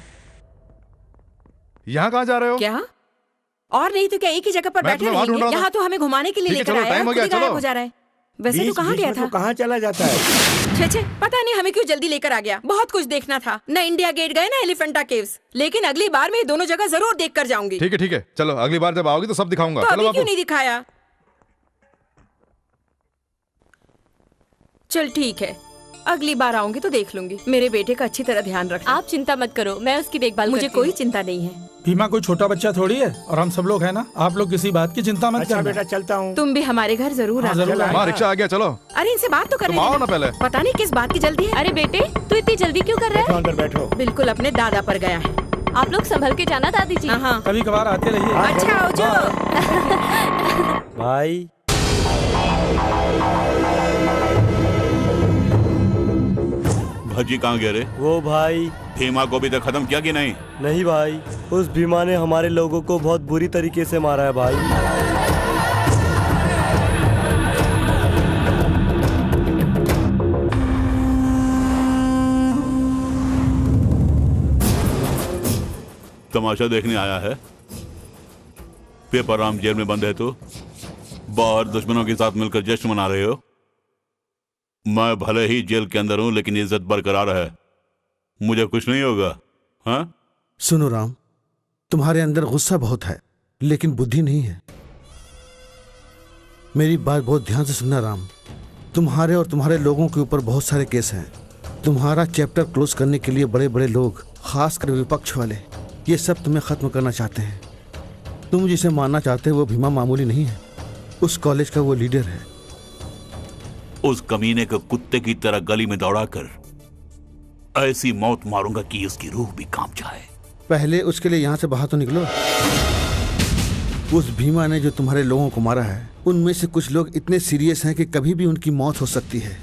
यहाँ कहाँ जा रहे हो? क्या? और नहीं तो क्या, एक ही जगह पर मैं बैठे तुम्हें वहाँ ढूंढ रहेंगे? रहा था। यहाँ तो हमें घुमाने के लिए ठीक है, लेकर चलो, आया है, टाइम हो खुद ही गया, गायब चलो। हो जा रहा है। वैसे तू कहाँ बीच गया में था? तू कहाँ चला जाता है? छे छे, पता नहीं हमें क्यों जल्दी लेकर आ गया। बहुत कुछ देखना था। न इंडिया गेट गए, न एलिफेंटा केव्स। लेकिन अगली बार मैं ये दोनों जगह जरूर देख कर जाऊंगी। ठीक है, चलो अगली बार जब आओगी तो सब दिखाऊंगा। तो चलो अभी बाबू। क्यों नहीं दिखाया? चल ठीक है, अगली बार आऊंगी तो देख लूंगी। मेरे बेटे का अच्छी तरह ध्यान रखना। आप चिंता मत करो, मैं उसकी देखभाल मुझे करती कोई हूँ। चिंता नहीं है। भीमा कोई छोटा बच्चा थोड़ी है, और हम सब लोग हैं ना। आप लोग किसी बात की चिंता मत अच्छा करना। बेटा, चलता हूँ। तुम भी हमारे घर जरूर हाँ, आना। जरूर आएंगे। माँ रिक्शा आ गया, चलो। अरे इनसे बात तो करने तुम आओ देना। ना पहले। पता नहीं किस बात की जल्दी है। अरे बेटे, तू इतनी जल्दी क्यों कर रहा बैठो है? अंदर बैठो। बिल्कुल अपने दादा पर गया है। आप लोग संभल के जाना दादी जी। हाँ। कभी कभार आते रहिए। अच्छा आओ जो। भाई भजी कहाँ गए रे? वो भाई भीमा को भी तो खत्म किया कि नहीं? नहीं भाई, उस भीमा ने हमारे लोगों को बहुत बुरी तरीके से मारा है भाई। तमाशा देखने आया है? पेपर राम जेल में बंद है तो बाहर दुश्मनों के साथ मिलकर जश्न मना रहे हो। मैं भले ही जेल के अंदर हूं लेकिन इज्जत बरकरार है, मुझे कुछ नहीं होगा। हाँ सुनो राम, तुम्हारे अंदर गुस्सा बहुत है लेकिन बुद्धि नहीं है। मेरी बात बहुत ध्यान से सुनना राम, तुम्हारे और तुम्हारे लोगों के ऊपर बहुत सारे केस हैं। तुम्हारा चैप्टर क्लोज करने के लिए बड़े बड़े लोग, खासकर विपक्ष वाले, ये सब तुम्हें खत्म करना चाहते हैं। तुम जिसे मानना चाहते हो वो भीमा मामूली नहीं है, उस कॉलेज का वो लीडर है। उस कमीने को कुत्ते की तरह गली में दौड़ाकर ऐसी मौत मारूंगा कि उसकी रूह भी कांप जाए। पहले उसके लिए यहाँ से बाहर तो निकलो। उस भीमा ने जो तुम्हारे लोगों को मारा है, उनमें से कुछ लोग इतने सीरियस हैं कि कभी भी उनकी मौत हो सकती है।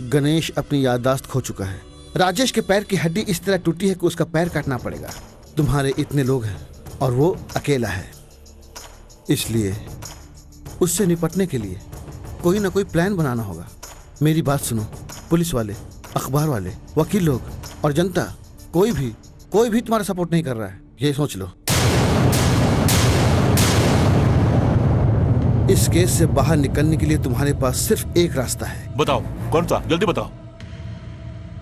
गणेश अपनी याददाश्त खो चुका है। राजेश के पैर की हड्डी इस तरह टूटी है कि उसका पैर काटना पड़ेगा। तुम्हारे इतने लोग हैं और वो अकेला है, इसलिए उससे निपटने के लिए कोई ना कोई प्लान बनाना होगा। मेरी बात सुनो, पुलिस वाले, अखबार वाले, वकील लोग और जनता, कोई भी तुम्हारा सपोर्ट नहीं कर रहा है, ये सोच लो। इस केस से बाहर निकलने के लिए तुम्हारे पास सिर्फ एक रास्ता है। बताओ कौन सा, जल्दी बताओ।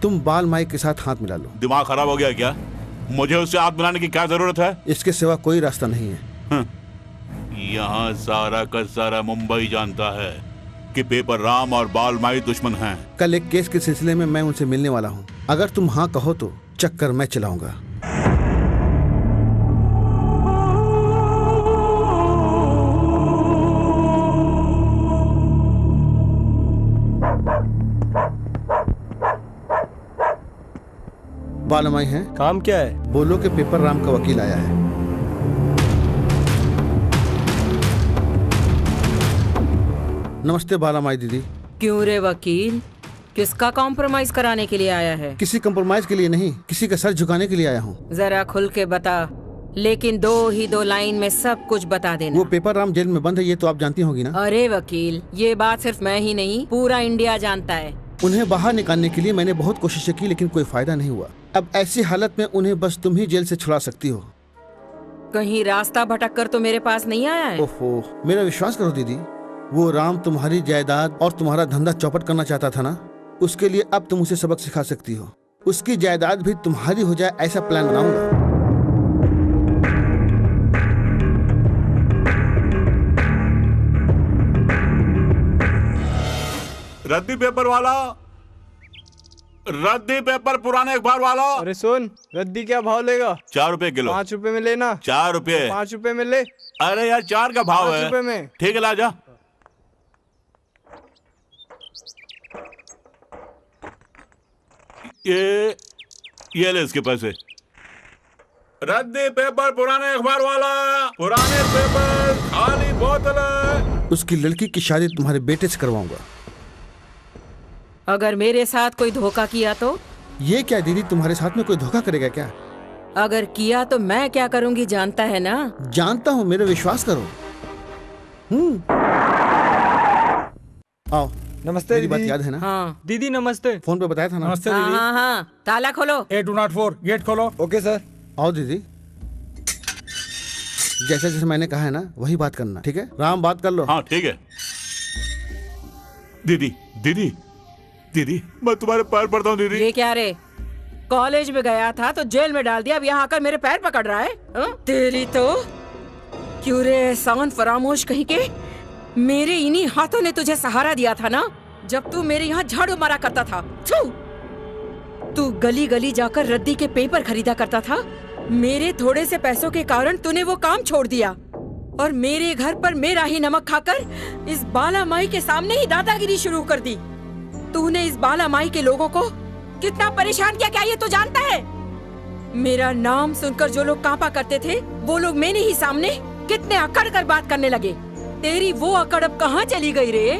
तुम बाल माई के साथ हाथ मिला लो। दिमाग खराब हो गया क्या? मुझे उससे हाथ मिलाने की क्या जरूरत है? इसके सिवा कोई रास्ता नहीं है। यहाँ सारा का सारा मुंबई जानता है कि पेपर राम और बाल माई दुश्मन हैं। कल एक केस के सिलसिले में मैं उनसे मिलने वाला हूँ। अगर तुम हाँ कहो तो चक्कर मैं चलाऊंगा। बालमाई हैं? काम क्या है? बोलो कि पेपर राम का वकील आया है। नमस्ते बालामाई दीदी। क्यों रे वकील, किसका कॉम्प्रोमाइज कराने के लिए आया है? किसी कॉम्प्रोमाइज के लिए नहीं, किसी का सर झुकाने के लिए आया हूँ। जरा खुल के बता, लेकिन दो लाइन में सब कुछ बता देना। वो पेपर राम जेल में बंद है, ये तो आप जानती होगी ना। अरे वकील, ये बात सिर्फ मैं ही नहीं, पूरा इंडिया जानता है। उन्हें बाहर निकालने के लिए मैंने बहुत कोशिशें की लेकिन कोई फायदा नहीं हुआ। अब ऐसी हालत में उन्हें बस तुम ही जेल से छुड़ा सकती हो। कहीं रास्ता भटक कर तो मेरे पास नहीं आया है? ओहो, मेरा विश्वास करो दीदी, वो राम तुम्हारी जायदाद और तुम्हारा धंधा चौपट करना चाहता था ना। उसके लिए अब तुम उसे सबक सिखा सकती हो। उसकी जायदाद भी तुम्हारी हो जाए ऐसा प्लान बनाऊंगा। रद्दी पेपर वाला, रद्दी पेपर पुराने अखबार वाला। अरे सुन, रद्दी क्या भाव लेगा? 4 रुपए किलो। 5 रुपए में लेना। 4 रुपए। 5 रुपए में ले। अरे यार 4 का भाव है। 5 रुपए में। ठीक है, ला जा। ये ले इसके पैसे। रद्दी पेपर पुराने अखबार वाला, पुराने पेपर, खाली बोतल। उसकी लड़की की शादी तुम्हारे बेटे से करवाऊंगा। अगर मेरे साथ कोई धोखा किया तो? ये क्या दीदी, तुम्हारे साथ में कोई धोखा करेगा क्या? अगर किया तो मैं क्या करूंगी जानता है ना? जानता हूँ, मेरा विश्वास करो। आओ। नमस्ते मेरी बात दीदी। याद है ना? हाँ दीदी नमस्ते। फोन पे बताया था ना? नमस्ते हाँ दीदी। हाँ हाँ, ताला खोलो। 8204 गेट खोलो। Okay sir. आओ दीदी, जैसे जैसे मैंने कहा है ना वही बात करना, ठीक है? राम बात कर लो। हाँ ठीक है। दीदी दीदी दीदी, मैं तुम्हारे पैर पड़ता हूँ दीदी। ये क्या रे, कॉलेज में गया था तो जेल में डाल दिया, अब यहाँ आकर मेरे पैर पकड़ रहा है? तेरी तो क्यों रे एहसान फरामोश कहीं के। मेरे इन्हीं हाथों ने तुझे सहारा दिया था ना जब तू मेरे यहाँ झाड़ू मारा करता था। तू गली गली जाकर रद्दी के पेपर खरीदा करता था। मेरे थोड़े से पैसों के कारण तूने वो काम छोड़ दिया और मेरे घर पर मेरा ही नमक खाकर इस बाला माई के सामने ही दादागिरी शुरू कर दी। तूने इस बाला माई के लोगों को कितना परेशान किया, क्या ये तो जानता है? मेरा नाम सुनकर जो लोग कांपा करते थे वो लोग मेरे ही सामने कितने अकड़ कर बात करने लगे। तेरी वो अकड़ अब कहाँ चली गई रे?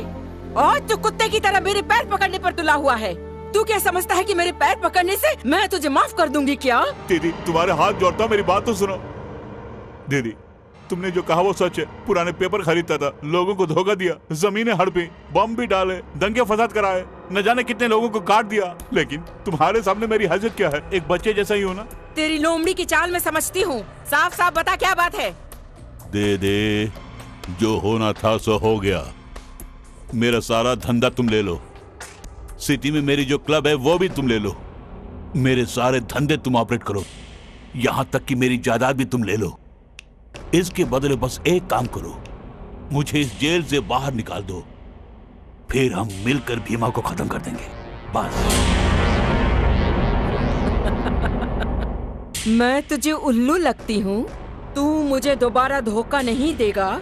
और तू कुत्ते की तरह मेरे पैर पकड़ने पर तुला हुआ है। तू क्या समझता है कि मेरे पैर पकड़ने से मैं तुझे माफ कर दूंगी क्या? दीदी तुम्हारे हाथ जोड़ता हूं, मेरी बात तो सुनो। दीदी तुमने जो कहा वो सच है। पुराने पेपर खरीदता था, लोगों को धोखा दिया, जमीनें हड़पी, बम भी डाले, दंगे फसाद कराए, न जाने कितने लोगों को काट दिया। लेकिन तुम्हारे सामने मेरी हैसियत क्या है? एक बच्चे जैसा ही हो ना। तेरी लोमड़ी की चाल मैं समझती हूँ। साफ साफ बता क्या बात है। दे दे, जो होना था सो हो गया। मेरा सारा धंधा तुम ले लो, सिटी में मेरी जो क्लब है वो भी तुम ले लो, मेरे सारे धंधे तुम ऑपरेट करो, यहां तक कि मेरी जायदाद भी तुम ले लो। इसके बदले बस एक काम करो, मुझे इस जेल से बाहर निकाल दो, फिर हम मिलकर भीमा को खत्म कर देंगे, बस। मैं तुझे उल्लू लगती हूँ? तू मुझे दोबारा धोखा नहीं देगा,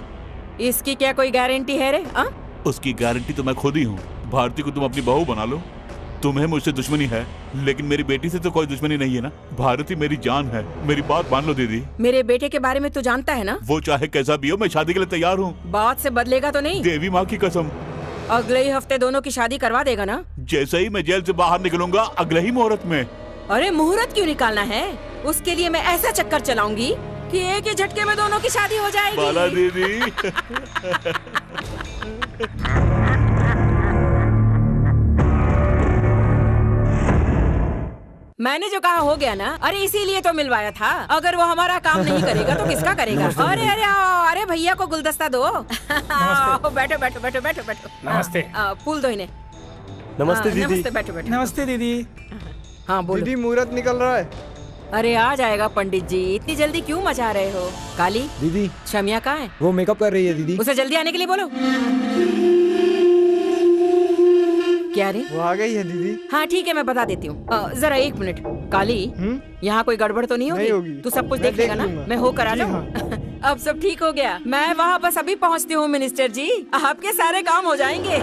इसकी क्या कोई गारंटी है रे? उसकी गारंटी तो मैं खुद ही हूँ। भारती को तुम अपनी बहू बना लो। तुम्हें मुझसे दुश्मनी है, लेकिन मेरी बेटी से तो कोई दुश्मनी नहीं है ना। भारती मेरी जान है, मेरी बात मान लो दीदी। मेरे बेटे के बारे में तू जानता है ना? वो चाहे कैसा भी हो, मैं शादी के लिए तैयार हूँ। बात से बदलेगा तो नहीं? देवी माँ की कसम। अगले ही हफ्ते दोनों की शादी करवा देगा ना? जैसे ही मैं जेल से बाहर निकलूंगा, अगले ही मुहूर्त में। अरे मुहूर्त क्यों निकालना है? उसके लिए मैं ऐसा चक्कर चलाऊंगी कि एक ही झटके में दोनों की शादी हो जाएगी। बाला दीदी। मैंने जो कहा हो गया ना। अरे इसीलिए तो मिलवाया था। अगर वो हमारा काम नहीं करेगा तो किसका करेगा? अरे अरे आओ, अरे भैया को गुलदस्ता दो। बैठो बैठो बैठो बैठो बैठो। नमस्ते। फूल दो इन्हें। नमस्ते दीदी। नमस्ते, बैठो बैठो। नमस्ते दीदी। हाँ बोलो। दीदी मुहूर्त निकल रहा है। अरे आ जाएगा पंडित जी, इतनी जल्दी क्यों मचा रहे हो? काली दीदी, शमिया कहाँ है? वो मेकअप कर रही है दीदी। उसे जल्दी आने के लिए बोलो। क्या रे? वो आ गई है दीदी। हाँ ठीक है, मैं बता देती हूँ। जरा एक मिनट। काली, यहाँ कोई गड़बड़ तो नहीं होगी? तू सब कुछ देख लेगा ना? मैं होकर आ जाऊँ? अब सब ठीक हो गया। मैं वहाँ बस अभी पहुँचती हूँ मिनिस्टर जी, आपके सारे काम हो जाएंगे।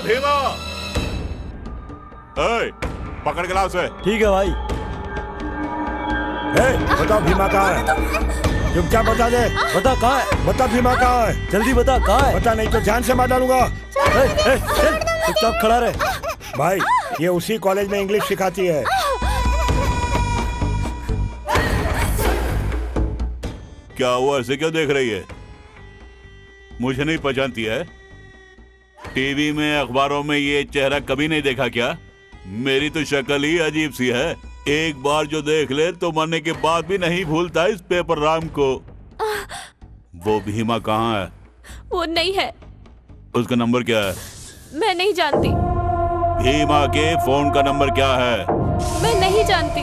भीमा, पकड़ गिलास है। ठीक है भाई। बताओ भीमा कहाँ है? चुपचाप बता दे। बता कहाँ है? बता भीमा कहाँ है? जल्दी बता कहाँ है? बता, नहीं तो जान से मार डालूंगा। चुपचाप खड़ा रहे। भाई ये उसी कॉलेज में इंग्लिश सिखाती है। क्या वो ऐसे क्यों देख रही है? मुझे नहीं पहचानती है? टीवी में, अखबारों में ये चेहरा कभी नहीं देखा क्या? मेरी तो शक्ल ही अजीब सी है। एक बार जो देख ले तो मरने के बाद भी नहीं भूलता इस पेपर राम को। वो भीमा कहाँ है? वो नहीं है। उसका नंबर क्या है? मैं नहीं जानती। भीमा के फोन का नंबर क्या है? मैं नहीं जानती।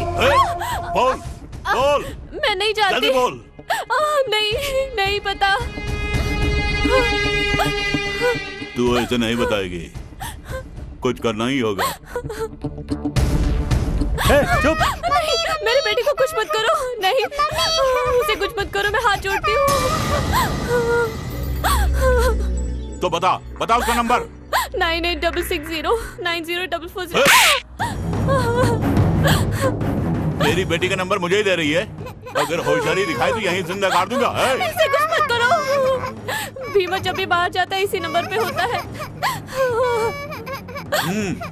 बोल, बोल। मैं नहीं जानती। जल्दी बोल। नहीं, नहीं पता। तू ऐसे नहीं बताएगी, कुछ करना ही होगा। चुप। नहीं, मेरे बेटे को कुछ मत करो। नहीं, उसे कुछ मत करो, मैं हाथ जोड़ती हूँ। तो बता, बता उसका नंबर। 9866090440। मेरी बेटी का नंबर मुझे ही दे रही है। अगर होशियारी दिखाई तो यहीं जिंदा काट दूंगा। इसे कुछ मत करो। भीमा जब भी बाहर जाता है इसी नंबर पे होता है।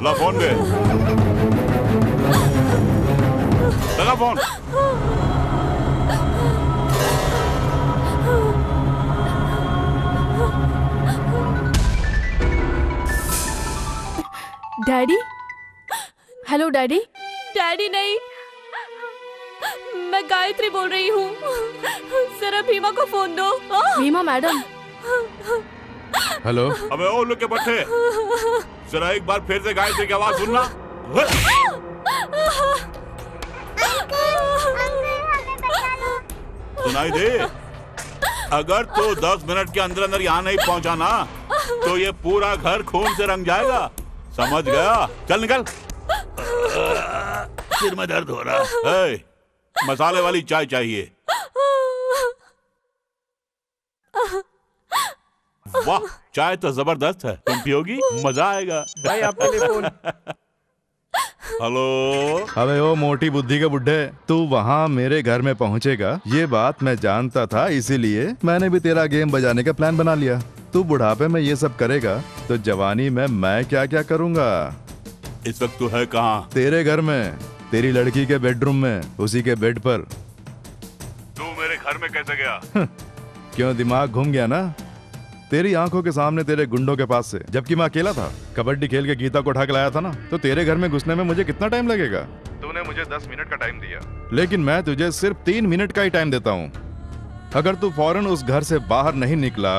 ला फोन पे लगा phone. Daddy? Hello daddy? Daddy नहीं, मैं गायत्री बोल रही हूँ। जरा भीमा को फोन दो। भीमा मैडम। हेलो। अबे ओ लोग के बच्चे, जरा एक बार फिर से गायत्री की आवाज सुनना। सुनाई दे? अगर तू 10 मिनट के अंदर अंदर यहाँ नहीं पहुँचा ना तो ये पूरा घर खून से रंग जाएगा, समझ गया? चल निकल। सिर में दर्द हो रहा है। मसाले वाली चाय चाहिए। वाह, चाय तो जबरदस्त है, तुम पियोगी? मजा आएगा। भाई आपके लिए फोन। हेलो। अबे ओ मोटी बुद्धि के बुड्ढे, तू वहाँ मेरे घर में पहुँचेगा ये बात मैं जानता था, इसीलिए मैंने भी तेरा गेम बजाने का प्लान बना लिया। तू बुढ़ापे में ये सब करेगा तो जवानी में मैं क्या क्या करूँगा। इस वक्त तू है कहाँ? तेरे घर में, तेरी लड़की के बेडरूम में, उसी के बेड पर। तू मेरे घर में कैसे गया? क्यों दिमाग घूम गया ना? तेरी आंखों के सामने तेरे गुंडों के पास से, जबकि मैं अकेला था, कबड्डी खेल के गीता को उठा के लाया था ना, तो तेरे घर में घुसने में मुझे कितना टाइम लगेगा? तूने मुझे 10 मिनट का टाइम दिया, लेकिन मैं तुझे सिर्फ 3 मिनट का ही टाइम देता हूँ। अगर तू फौरन उस घर से बाहर नहीं निकला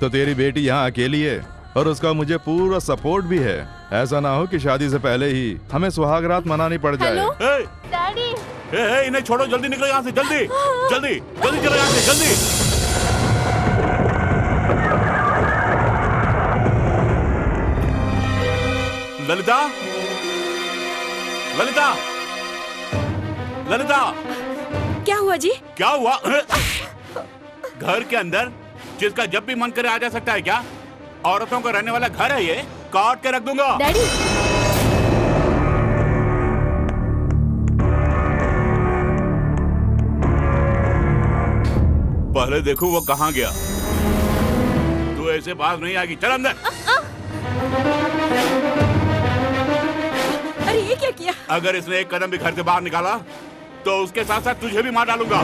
तो तेरी बेटी यहाँ अकेली है और उसका मुझे पूरा सपोर्ट भी है। ऐसा ना हो कि शादी से पहले ही हमें सुहाग रात मनानी पड़ जाए। डैडी इन्हें छोड़ो, जल्दी निकलो यहाँ से, जल्दी जल्दी जल्दी चलो यहाँ से, जल्दी। ललिता, ललिता, ललिता, क्या हुआ जी? क्या हुआ? घर के अंदर जिसका जब भी मन करे आ जा सकता है क्या? औरतों का रहने वाला घर है ये, काट के रख दूंगा। डैडी, पहले देखो वो कहाँ गया। तू ऐसे बात नहीं आएगी, चल अंदर। अरे ये क्या किया? अगर इसने एक कदम भी घर से बाहर निकाला तो उसके साथ साथ तुझे भी मार डालूंगा।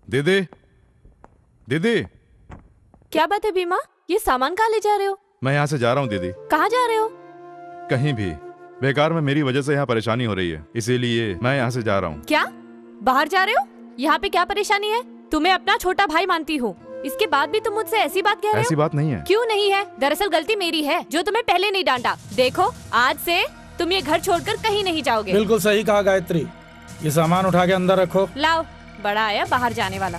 दीदी, दीदी, क्या बात है भीमा? ये सामान कहाँ ले जा रहे हो? मैं यहाँ से जा रहा हूँ दीदी। कहाँ जा रहे हो? कहीं भी। बेकार में मेरी वजह से यहाँ परेशानी हो रही है, इसीलिए मैं यहाँ से जा रहा हूँ। क्या बाहर जा रहे हो? यहाँ पे क्या परेशानी है? तुम्हें अपना छोटा भाई मानती हूँ, इसके बाद भी तुम मुझसे ऐसी बात कह रहे हो? ऐसी बात नहीं है। क्यों नहीं है? दरअसल गलती मेरी है जो तुम्हें पहले नहीं डांटा। देखो आज से तुम ये घर छोड़कर कहीं नहीं जाओगे। बिल्कुल सही कहा गायत्री, ये सामान उठा के अंदर रखो। लाओ, बड़ा आया बाहर जाने वाला।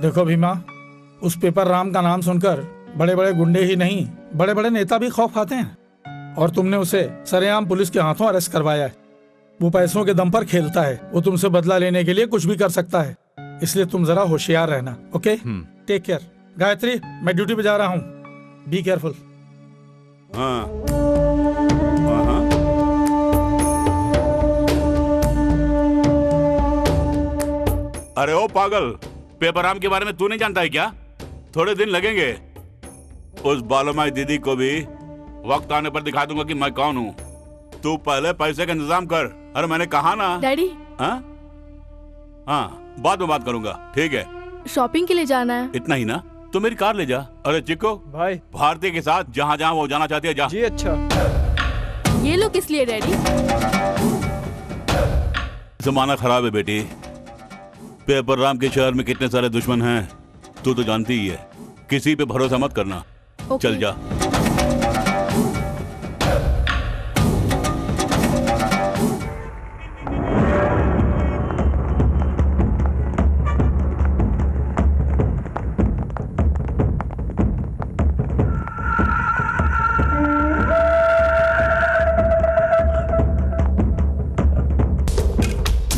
देखो भीमा, उस पेपर राम का नाम सुनकर बड़े बड़े गुंडे ही नहीं, बड़े बड़े नेता भी खौफ खाते हैं, और तुमने उसे सरेआम पुलिस के हाथों अरेस्ट करवाया है। वो पैसों के दम पर खेलता है, वो तुमसे बदला लेने के लिए कुछ भी कर सकता है, इसलिए तुम जरा होशियार रहना। Okay, take care. गायत्री, मैं ड्यूटी पे जा रहा हूँ, बी केयरफुल। अरे ओ पागल, पेपराम के बारे में तू नहीं जानता है क्या? थोड़े दिन लगेंगे, उस बालोमाई दीदी को भी वक्त आने पर दिखा दूंगा कि मैं कौन हूँ। तू पहले पैसे का इंतजाम कर। अरे मैंने कहा ना। डैडी, हाँ, बाद में बात करूंगा, ठीक है? शॉपिंग के लिए जाना है। इतना ही ना? तो मेरी कार ले जा। अरे चिक्को भाई, भारती के साथ जहाँ जहाँ वो जाना चाहती है जा। जी अच्छा। ये लो किस लिए डैडी? जमाना खराब है बेटी, पेपर राम के शहर में कितने सारे दुश्मन हैं तू तो जानती ही है। किसी पे भरोसा मत करना। चल जा।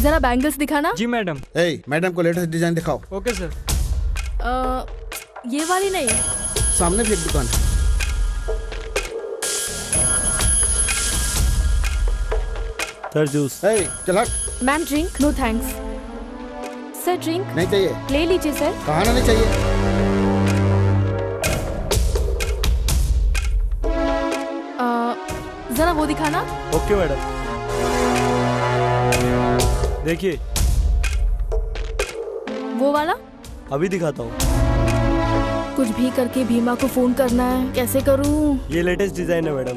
जरा बैंगल्स दिखाना। जी मैडम। मैडम को लेटेस्ट डिजाइन दिखाओ। Okay sir. ये वाली नहीं, सामने भी एक दुकान है। Sir juice. चल हट। Ma'am drink? No thanks. Sir drink? नहीं चाहिए। ले लीजिए सर। कहा ना नहीं चाहिए। जरा वो दिखाना। Okay madam. देखिए वो वाला। अभी दिखाता हूँ। कुछ भी करके भीमा को फोन करना है, कैसे करूँ? ये लेटेस्ट डिजाइन है मैडम।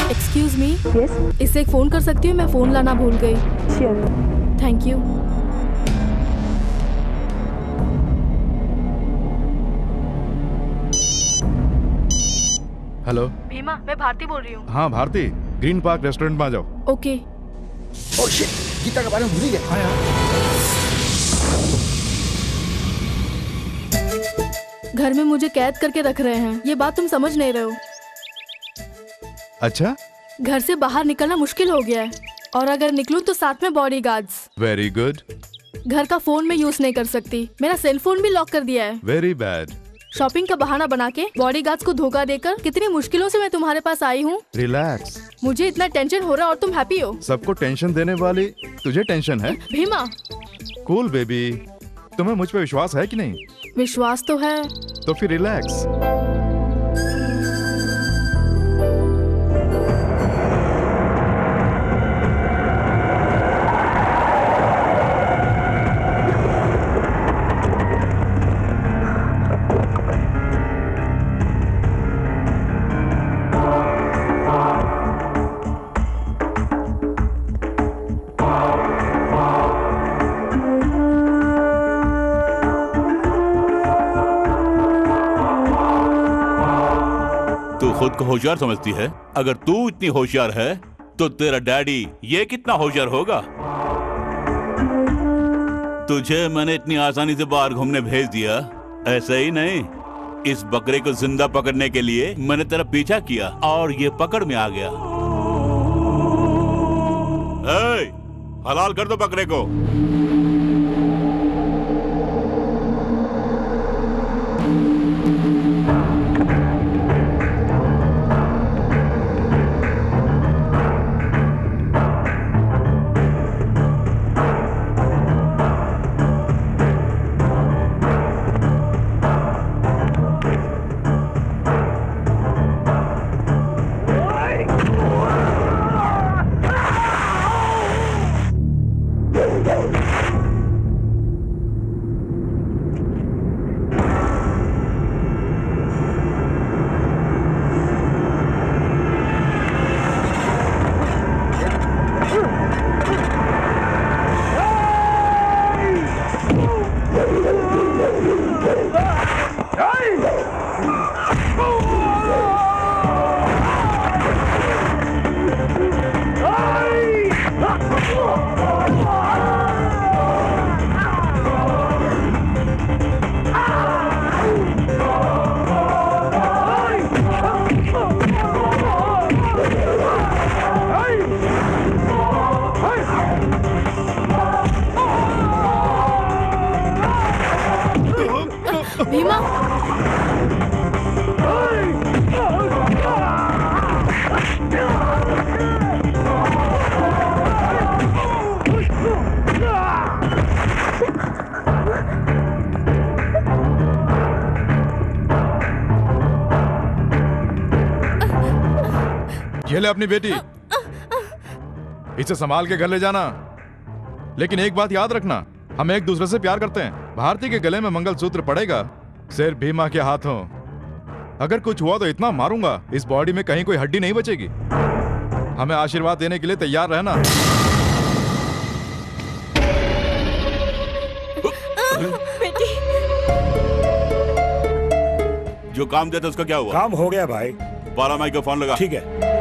Excuse me. यस। इससे एक फोन कर सकती हूँ? मैं फोन लाना भूल गई। Thank you. हेलो भीमा, मैं भारती बोल रही हूँ। हाँ भारती, ग्रीन पार्क रेस्टोरेंट में आ जाओ। ओके। ओह शिट, गीता के बारे में भूल ही गया। घर में मुझे कैद करके रख रहे हैं, ये बात तुम समझ नहीं रहे हो। अच्छा, घर से बाहर निकलना मुश्किल हो गया है, और अगर निकलूं तो साथ में बॉडीगार्ड्स। Very good. घर का फोन में यूज नहीं कर सकती, मेरा सेल फोन भी लॉक कर दिया है। Very bad. शॉपिंग का बहाना बना के बॉडीगार्ड्स को धोखा देकर कितनी मुश्किलों से मैं तुम्हारे पास आई हूँ। रिलैक्स। मुझे इतना टेंशन हो रहा है और तुम हैप्पी हो। सबको टेंशन देने वाली तुझे टेंशन है? भीमा, कूल बेबी, तुम्हें मुझ पे विश्वास है कि नहीं? विश्वास तो है। तो फिर रिलैक्स। खुद को होशियार समझती है? अगर तू इतनी होशियार है तो तेरा डैडी ये कितना होशियार होगा? तुझे मैंने इतनी आसानी से बाहर घूमने भेज दिया, ऐसे ही नहीं, इस बकरे को जिंदा पकड़ने के लिए मैंने तेरा पीछा किया और ये पकड़ में आ गया। ए, हलाल कर दो बकरे को। भीमा, ये ले अपनी बेटी, इसे संभाल के घर ले जाना। लेकिन एक बात याद रखना, हम एक दूसरे से प्यार करते हैं। भारती के गले में मंगलसूत्र पड़ेगा, सिर्फ भीमा के हाथों। अगर कुछ हुआ तो इतना मारूंगा, इस बॉडी में कहीं कोई हड्डी नहीं बचेगी। हमें आशीर्वाद देने के लिए तैयार रहना। बेटी, जो काम दिया था उसका क्या हुआ? काम हो गया भाई। बाला माई को फोन लगा। ठीक है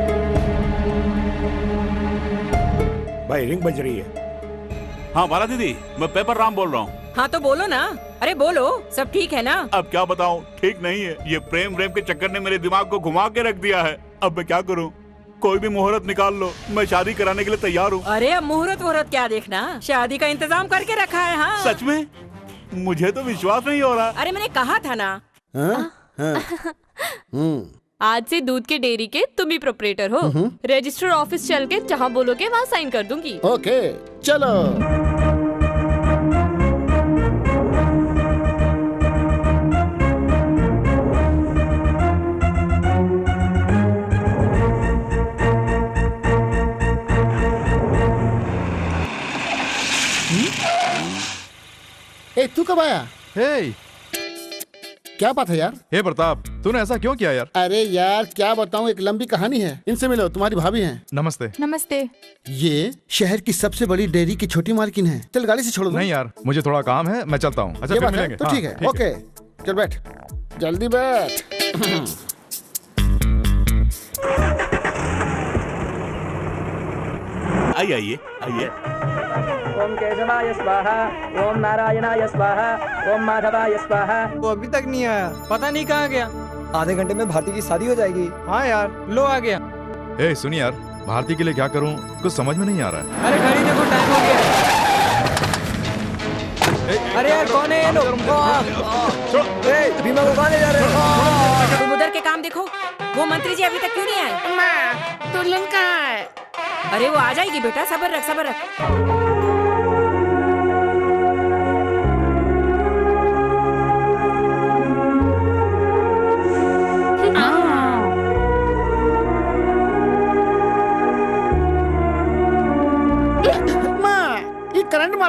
भाई, रिंग बज रही है। हाँ बाला दीदी, मैं पेपर राम बोल रहा हूँ। हाँ तो बोलो ना। अरे बोलो, सब ठीक है ना? अब क्या बताऊँ, ठीक नहीं है। ये प्रेम के चक्कर ने मेरे दिमाग को घुमा के रख दिया है। अब मैं क्या करूँ? कोई भी मुहूर्त निकाल लो, मैं शादी कराने के लिए तैयार हूँ। अरे अब मुहूर्त वहूर्त क्या देखना, शादी का इंतजाम करके रखा है। हाँ सच में? मुझे तो विश्वास नहीं हो रहा। अरे मैंने कहा था ना। आज से दूध के डेयरी के तुम ही प्रोपरेटर हो। रजिस्टर ऑफिस चल के जहाँ बोलोगे वहाँ साइन कर दूंगी। ओके चलो। ए तू कब आया? क्या बात है यार? हे प्रताप, तूने ऐसा क्यों किया यार? अरे यार क्या बताऊं, एक लंबी कहानी है। इनसे मिलो, तुम्हारी भाभी हैं। नमस्ते। नमस्ते। ये शहर की सबसे बड़ी डेयरी की छोटी मालकिन है। चल गाड़ी से छोड़ दो। नहीं यार, मुझे थोड़ा काम है, मैं चलता हूँ। अच्छा ये फिर बात है? मिलेंगे। तो ठीक है, ओके चल बैठ, जल्दी बैठ। आइए आइए आइए। ओम केशवाय स्वाहा, ओम नारायणाय स्वाहा, ओम माधवाय स्वाहा। वो अभी तक नहीं आया, पता नहीं कहाँ गया। आधे घंटे में भारती की शादी हो जाएगी। हाँ यार, लो आ गया। ए सुनिए यार, भारती के लिए क्या करूँ कुछ समझ में नहीं आ रहा है। अरे घड़ी देखो, टाइम हो गया। अरे यार कौन है ये लोग? भीमा को कहाँ ले जा रहे हो? तुम उधर के काम देखो, वो मंत्री जी अभी तक क्यों नहीं आए? दुल्हन कहाँ है? अरे वो आ जाएगी बेटा, सब्र रख सब्र रख।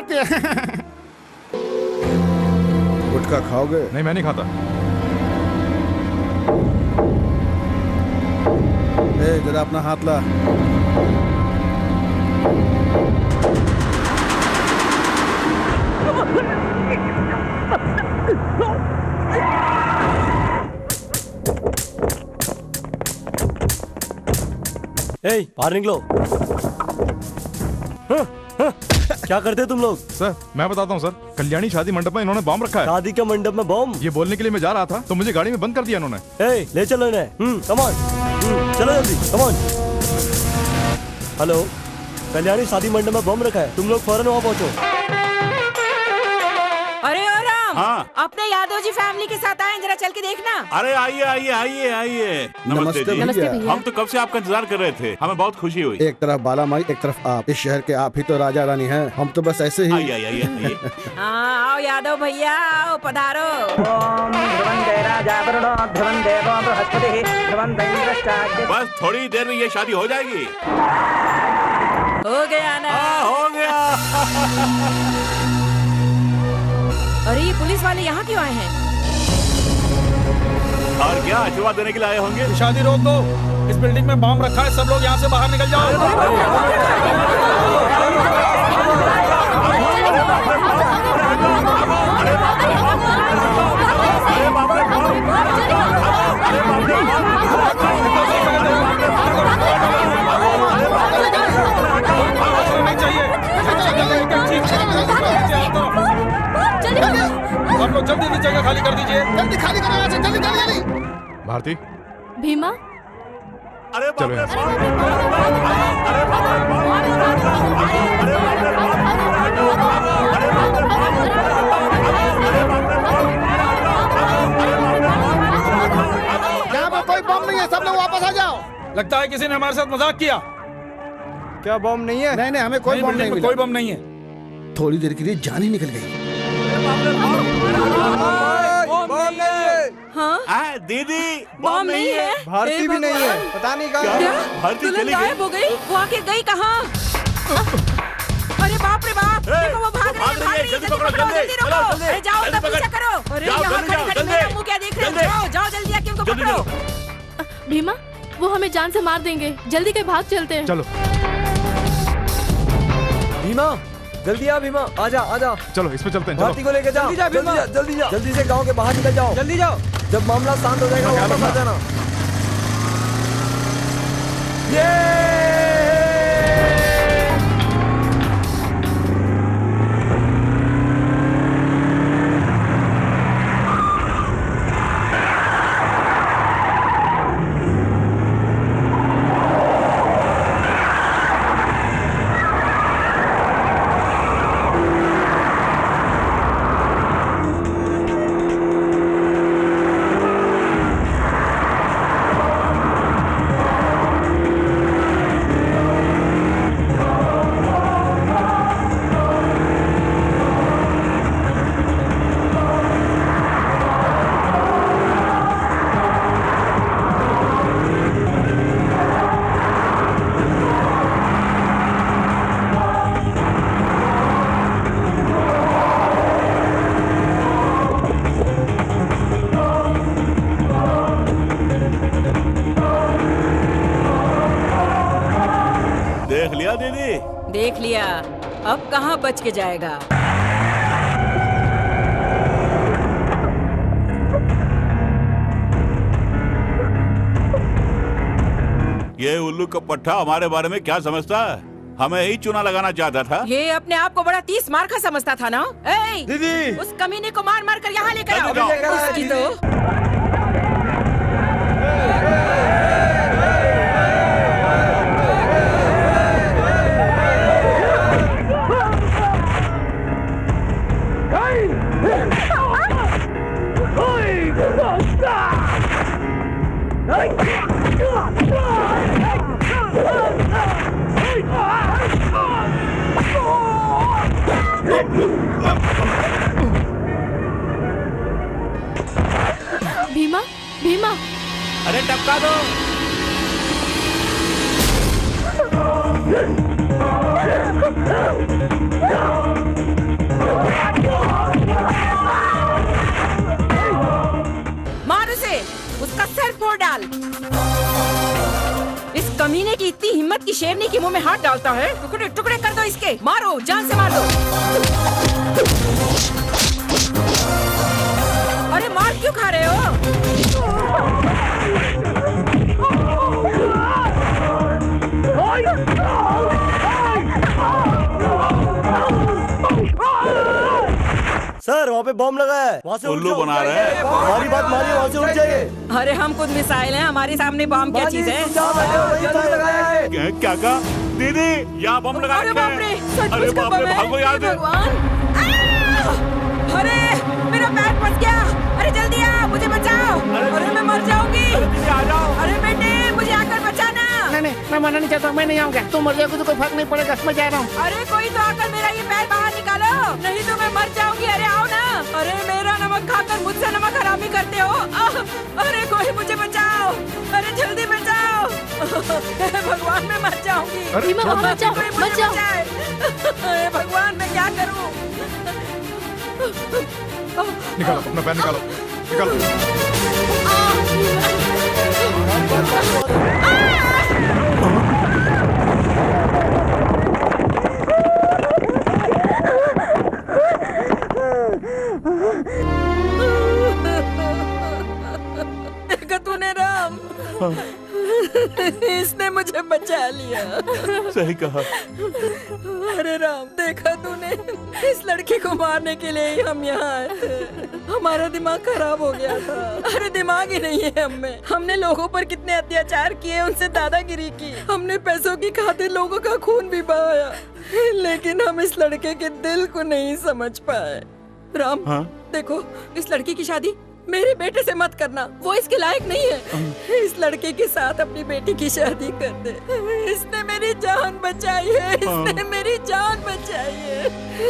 मारती है। गुटखा खाओगे? नहीं, मैं नहीं खाता। ए, जरा अपना हाथ ला। ए, बाहर निकलो। क्या करते हो तुम लोग? सर मैं बताता हूँ सर, कल्याणी शादी मंडप में इन्होंने बॉम्ब रखा है। शादी के मंडप में बॉम्ब? ये बोलने के लिए मैं जा रहा था तो मुझे गाड़ी में बंद कर दिया इन्होंने। ए, ले चलो इन्हें। कम ऑन, चलो जल्दी, कम ऑन। हेलो, कल्याणी शादी मंडप में बॉम्ब रखा है, तुम लोग फौरन वहाँ पहुँचो। अरे ओ राम, हाँ। अपने यादव जी फैमिली के साथ आए, जरा चल के देखना। अरे आइए आइए आइए आइए। नमस्ते जी। नमस्ते भैया। हम तो कब से आपका इंतजार कर रहे थे, हमें बहुत खुशी हुई। एक तरफ बाला माई, एक तरफ आप। इस शहर के आप ही तो राजा रानी हैं, हम तो बस ऐसे ही। आइए आइए आइए। हाँ, आओ यादव भैया, आओ पधारो। ओम ध्रुवंते राजा वरुणो ध्रुवं देवो बृहस्पतिः ध्रुवं इंद्रश्चाग्निः। बस थोड़ी देर में ये शादी हो जाएगी। हो गया ना? हो गया। अरे ये पुलिस वाले यहाँ क्यों आए हैं? और क्या आशीर्वाद देने के लिए आए होंगे? शादी रोक दो, इस बिल्डिंग में बॉम्ब रखा है, सब लोग यहाँ से बाहर निकल जाओ। आप लोग जल्दी जगह खाली कर दीजिए। जल्दी खाली करो यहाँ से, जल्दी जल्दी जल्दी। भारती, भीमा, अरे चलो यहाँ यहाँ पर कोई बम नहीं है, सब लोग वापस आ जाओ। लगता है किसी ने हमारे साथ मजाक किया। क्या बम नहीं है? नहीं नहीं, हमें कोई बम नहीं मिला। कोई बम नहीं है। थोड़ी देर के लिए जान ही निकल गई। हाँ? दीदी बॉम्ब नहीं है। भारती भी नहीं है, पता नहीं कहाँ। भारती दुल्हन चली गायब हो गई, वो आके गई कहाँ? अरे बाप रे बाप, देखो वो भाग रही है, जल्दी पकड़ो, जल्दी रोको। अरे जाओ, उसका पीछा करो। अरे यहाँ खड़ी खड़ी मेरा मुँह क्या देख रहे हो? जाओ जाओ जल्दी आके उनको पकड़ो। भीमा, वो हमें जान से मार देंगे, जल्दी के भाग चलते हैं। चलो। भीमा, जल्दी आ भीमा, आजा आजा। चलो इसमें चलते हैं। भारती को लेके जाओ। जल्दी जा भीमा। जल्दी जा, जल्दी से गांव के बाहर निकल जाओ। जल्दी जाओ। जब मामला शांत हो जाएगा वापस आ जाना। देख लिया दीदी? देख लिया, अब कहाँ बच के जाएगा। ये उल्लू का पट्टा हमारे बारे में क्या समझता है? हमें ही चूना लगाना चाहता था। ये अपने आप को बड़ा 30 मार का समझता था ना। दीदी, उस कमीने को मार मार कर यहाँ लेकर जल्दी आओ। जाओ। उसकी तो भीमा, भीमा, अरे टपका दो। मार उसे, उसका सर फोड़ डाल। इस कमीने की इतनी हिम्मत की शेरनी के मुंह में हाथ डालता है। टुकड़े टुकड़े कर दो इसके, मारो, जान से मार दो। अरे मार क्यों खा रहे हो? सर वहाँ पे बम लगा है, वहाँ से उल्लू बना रहे हैं। हमारी बात मानिए, वहाँ से उठ जाइए। अरे हम खुद मिसाइल हैं, हमारे सामने बम क्या चीज है? क्या कहा दीदी? यहाँ बम लगा अरे बाप रे, अरे बाप रे, भागो यहाँ से। अरे मेरा पैर फंस गया। अरे जल्दी आ, मुझे बचाओ। अरे मैं मर जाऊंगी। अरे बेटे मुझे आकर बचाना। नहीं, मैं मरना नहीं चाहता, मैं नहीं आऊंगा। तुम मर जाओगे तो कोई फर्क नहीं पड़ेगा, मैं जा रहा हूँ। अरे कोई तो आकर मेरा ये पैर बाहर निकालो, नहीं तो मैं मर जाऊंगी। अरे आओ ना। अरे मेरा नमक खाकर मुझसे नमक हरामी करते हो। अरे कोई मुझे बचाओ, अरे जल्दी बचाओ। भगवान मैं मर जाऊंगी। अरे भगवान मैं क्या करूँ? निकालो अपना पैर, निकालो निकालो। देखा तूने राम? इसने मुझे बचा लिया। सही कहा। अरे राम, देखा तूने? इस लड़की को मारने के लिए ही हम यहाँ आए थे। हमारा दिमाग खराब हो गया था। अरे दिमाग ही नहीं है हमें। हमने लोगों पर कितने अत्याचार किए, उनसे दादागिरी की। हमने पैसों की खातिर लोगों का खून भी बहाया, लेकिन हम इस लड़के के दिल को नहीं समझ पाए। राम, देखो इस लड़की की शादी मेरे बेटे से मत करना, वो इसके लायक नहीं है। इस लड़के के साथ अपनी बेटी की शादी कर दे। इसने मेरी जान बचाई है, इसने मेरी जान बचाई है।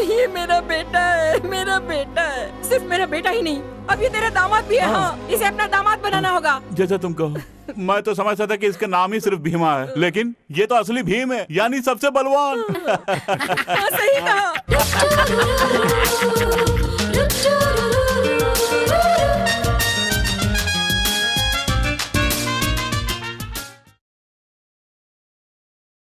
ये मेरा बेटा है, मेरा बेटा है। सिर्फ मेरा बेटा ही नहीं, अब ये तेरा दामाद भी है। हाँ, इसे अपना दामाद बनाना होगा। जैसा तुम कहो। मैं तो समझता था कि इसका नाम ही सिर्फ भीमा है, लेकिन ये तो असली भीम है, यानी सबसे बलवान। सही कहा।